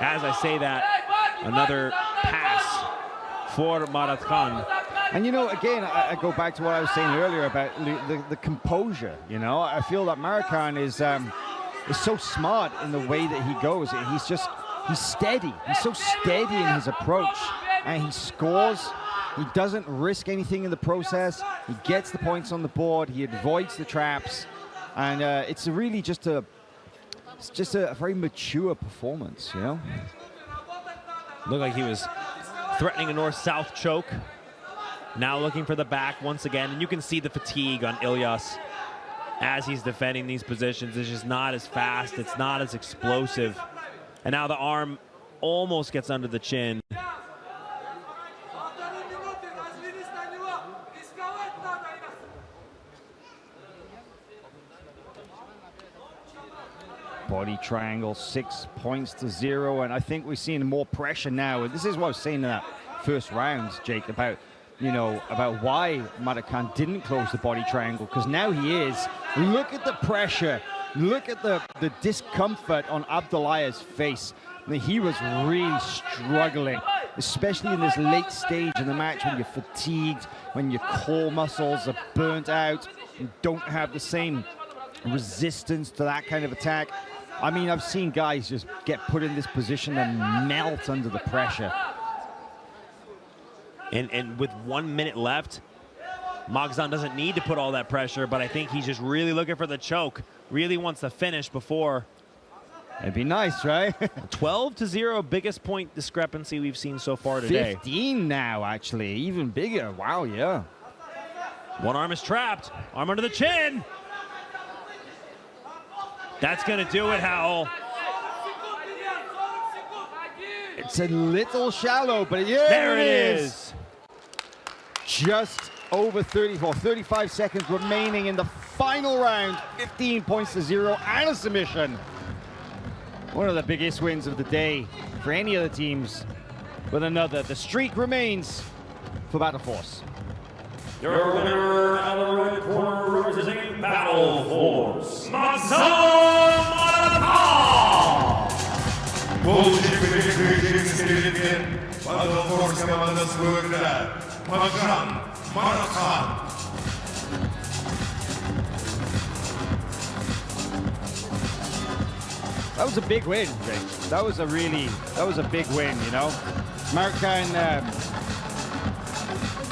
[SPEAKER 4] As I say that, another pass for Maratkan.
[SPEAKER 3] And you know, again, I go back to what I was saying earlier about the composure. You know, I feel that Maratkan is so smart in the way that he goes. He's steady. He's so steady in his approach, and he scores. He doesn't risk anything in the process. He gets the points on the board. He avoids the traps, and it's really just a very mature performance. You know,
[SPEAKER 4] Looked like he was threatening a north-south choke. Now looking for the back once again, and you can see the fatigue on Ilyas as he's defending these positions. It's just not as fast. It's not as explosive. And now the arm almost gets under the chin.
[SPEAKER 3] body triangle, 6 points to 0, and I think we're seeing more pressure now. And this is what I was saying in that first round, Jake, about why Maratkan didn't close the body triangle, because now he is. Look at the pressure. Look at the discomfort on Abdullaye's face. I mean, he was really struggling, especially in this late stage in the match when you're fatigued, when your core muscles are burnt out, and don't have the same resistance to that kind of attack. I mean, I've seen guys just get put in this position and melt under the pressure.
[SPEAKER 4] And with 1 minute left, Magzan doesn't need to put all that pressure, but I think he's just really looking for the choke. Really wants to finish before.
[SPEAKER 3] It'd be nice, right?
[SPEAKER 4] 12-0, biggest point discrepancy we've seen so far today.
[SPEAKER 3] 15 now, actually, even bigger. Wow, yeah.
[SPEAKER 4] One arm is trapped, arm under the chin. That's gonna do it, Howell.
[SPEAKER 3] It's a little shallow, but yeah,
[SPEAKER 4] there it is.
[SPEAKER 3] Just over 35 seconds remaining in the final round. 15 points to 0 and a submission. One of the biggest wins of the day for any of the teams. With another, the streak remains for Battle Force.
[SPEAKER 5] Your winner out of the red corner representing Battle Force, Magzan Maratkan.
[SPEAKER 1] Battle Force командасы выиграет Magzan Maratkan.
[SPEAKER 3] That was a big win, Jake. That was a big win, you know. Maratkan,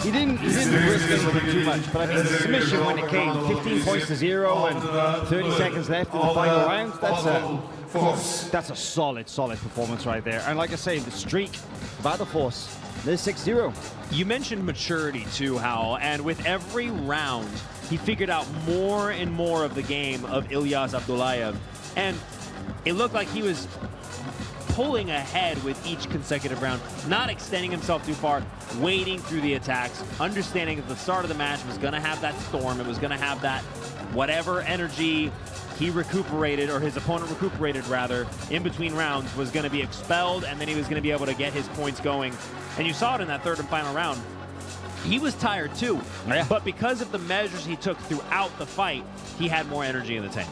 [SPEAKER 3] he didn't risk anything too much, but I mean, the submission when it came, 15 points to 0 and 30 seconds left in the final round, that's a solid performance right there. And like I say, the streak, Battle Force, they're 6-0.
[SPEAKER 4] You mentioned maturity too, Howell, and with every round, he figured out more and more of the game of Ilyas Abdullayev. And it looked like he was pulling ahead with each consecutive round, not extending himself too far, waiting through the attacks, understanding at the start of the match was going to have that storm, it was going to have that whatever energy he recuperated, or his opponent recuperated rather, in between rounds was going to be expelled, and then he was going to be able to get his points going. And you saw it in that third and final round. He was tired too, but because of the measures he took throughout the fight, he had more energy in the tank.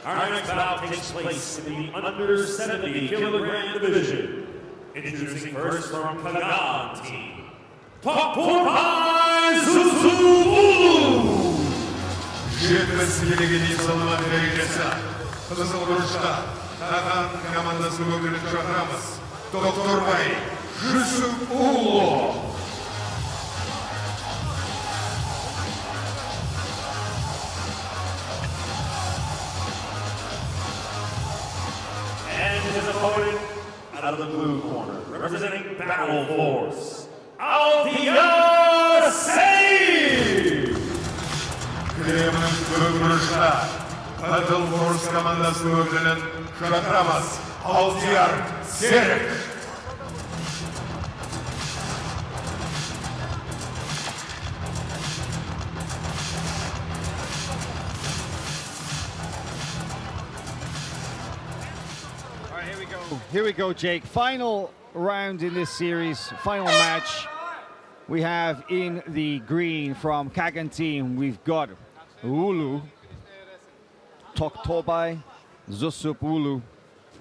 [SPEAKER 5] Our next bout takes place in the under 70 kilogram division. Introducing first from Qagan team, Qualifier Zuzu.
[SPEAKER 1] Жеткізілген салма дәрежесі. Қызыл бұрышта Qagan командасын өкілін шақырамыз. Докторбай Жүсіпұлы.
[SPEAKER 5] And his opponent out of the blue corner, representing Battle Force, AIGA.
[SPEAKER 1] Кремль бұрышта Battle Force командасын өкілін шақырамыз. Алдияр Серік.
[SPEAKER 3] Here we go, Jake. Final round in this series, final match. we have in the green from Qagan team, we've got Ulu, Toktobai, Zusup Ulu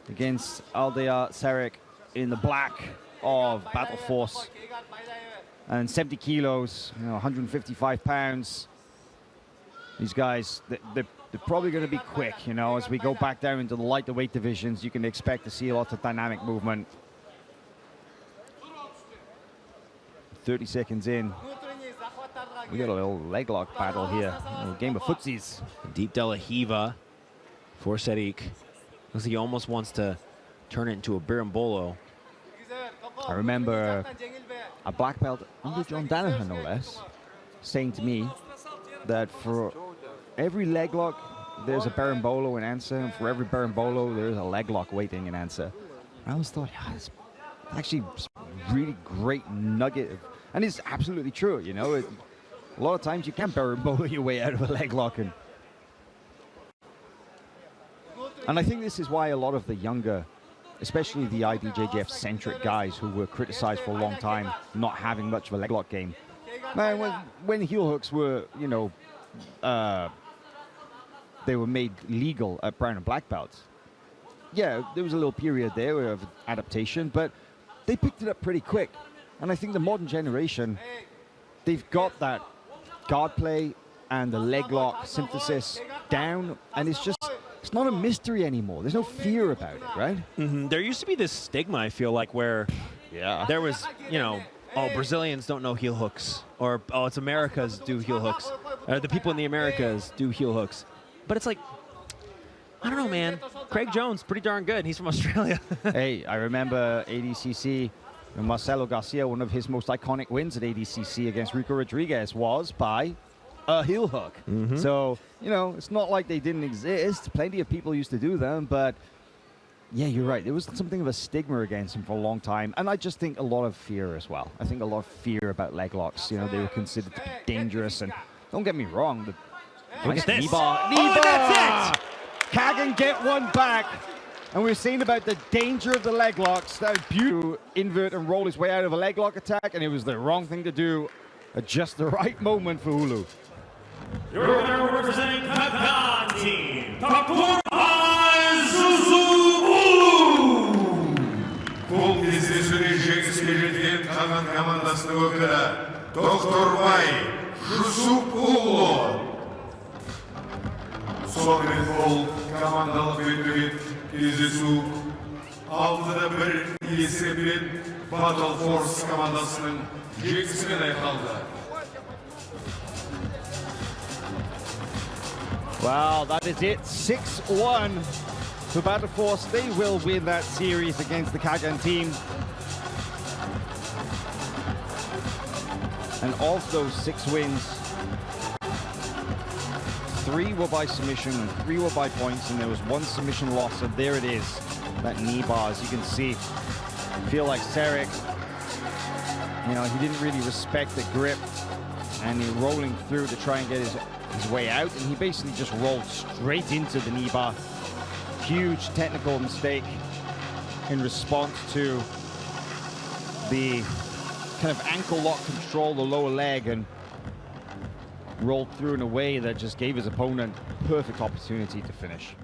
[SPEAKER 3] against Aldea Sarek in the black of Battle Force. And 70 kilos, 155 pounds. These guys, they're probably going to be quick, as we go back down into the lighter-weight divisions. You can expect to see a lot of dynamic movement. 30 seconds in. We got a little leg lock battle here. A little game of footsies.
[SPEAKER 4] Deep De La Hiva for Sarik. Looks like he almost wants to turn it into a berimbolo.
[SPEAKER 3] I remember a black belt under John Danaher, no less, saying to me that for every leg lock, there's a berimbolo in answer, and for every berimbolo, there's a leg lock waiting in answer. I always thought, yeah, it's actually a really great nugget, and it's absolutely true, a lot of times you can berimbolo your way out of a leg lock, and I think this is why a lot of the younger, especially the IBJJF-centric guys who were criticized for a long time not having much of a leg lock game. Man, when heel hooks were, they were made legal at brown and black belts. Yeah, there was a little period there of adaptation, but they picked it up pretty quick. And I think the modern generation, they've got that guard play and the leg lock synthesis down, and it's not a mystery anymore. There's no fear about it, right?
[SPEAKER 4] There used to be this stigma, I feel like, where there was, oh, Brazilians don't know heel hooks, or, oh, it's Americas do heel hooks, or the people in the Americas do heel hooks. But it's like, I don't know, man. Craig Jones, pretty darn good. He's from Australia.
[SPEAKER 3] Hey, I remember ADCC, and Marcelo Garcia, one of his most iconic wins at ADCC against Rico Rodriguez was by a heel hook. So, it's not like they didn't exist. Plenty of people used to do them, but yeah, you're right. There was something of a stigma against him for a long time, and I just think a lot of fear as well. I think a lot of fear about leg locks. They were considered to be dangerous, and don't get me wrong.
[SPEAKER 4] Look at this.
[SPEAKER 3] Knee bar.
[SPEAKER 4] Oh, that's it!
[SPEAKER 3] Qagan get one back. And we're seeing about the danger of the leg locks. That was beautiful. Invert and roll his way out of a leg lock attack, and it was the wrong thing to do at just the right moment for Ulu.
[SPEAKER 5] Your winner representing Qagan team, Toktobai Ulu.
[SPEAKER 1] Бұл кездесуде жеңіске жеткен Qagan командасының өкілі Toktobai Ulu. Сонымен бұл командалық бетпе-бет кездесу 6-1 есебімен Battle Force командасының жеңісімен аяқталды.
[SPEAKER 3] Well, that is it. 6-1 for Battle Force. They will win that series against the Qagan team. And of those 6 wins, 3 were by submission and 3 were by points, and there was 1 submission loss, and there it is, that knee bar, as you can see. I feel like Sarek, he didn't really respect the grip, and he rolling through to try and get his way out, and he basically just rolled straight into the knee bar. Huge technical mistake in response to the kind of ankle lock control, the lower leg, and rolled through in a way that just gave his opponent perfect opportunity to finish.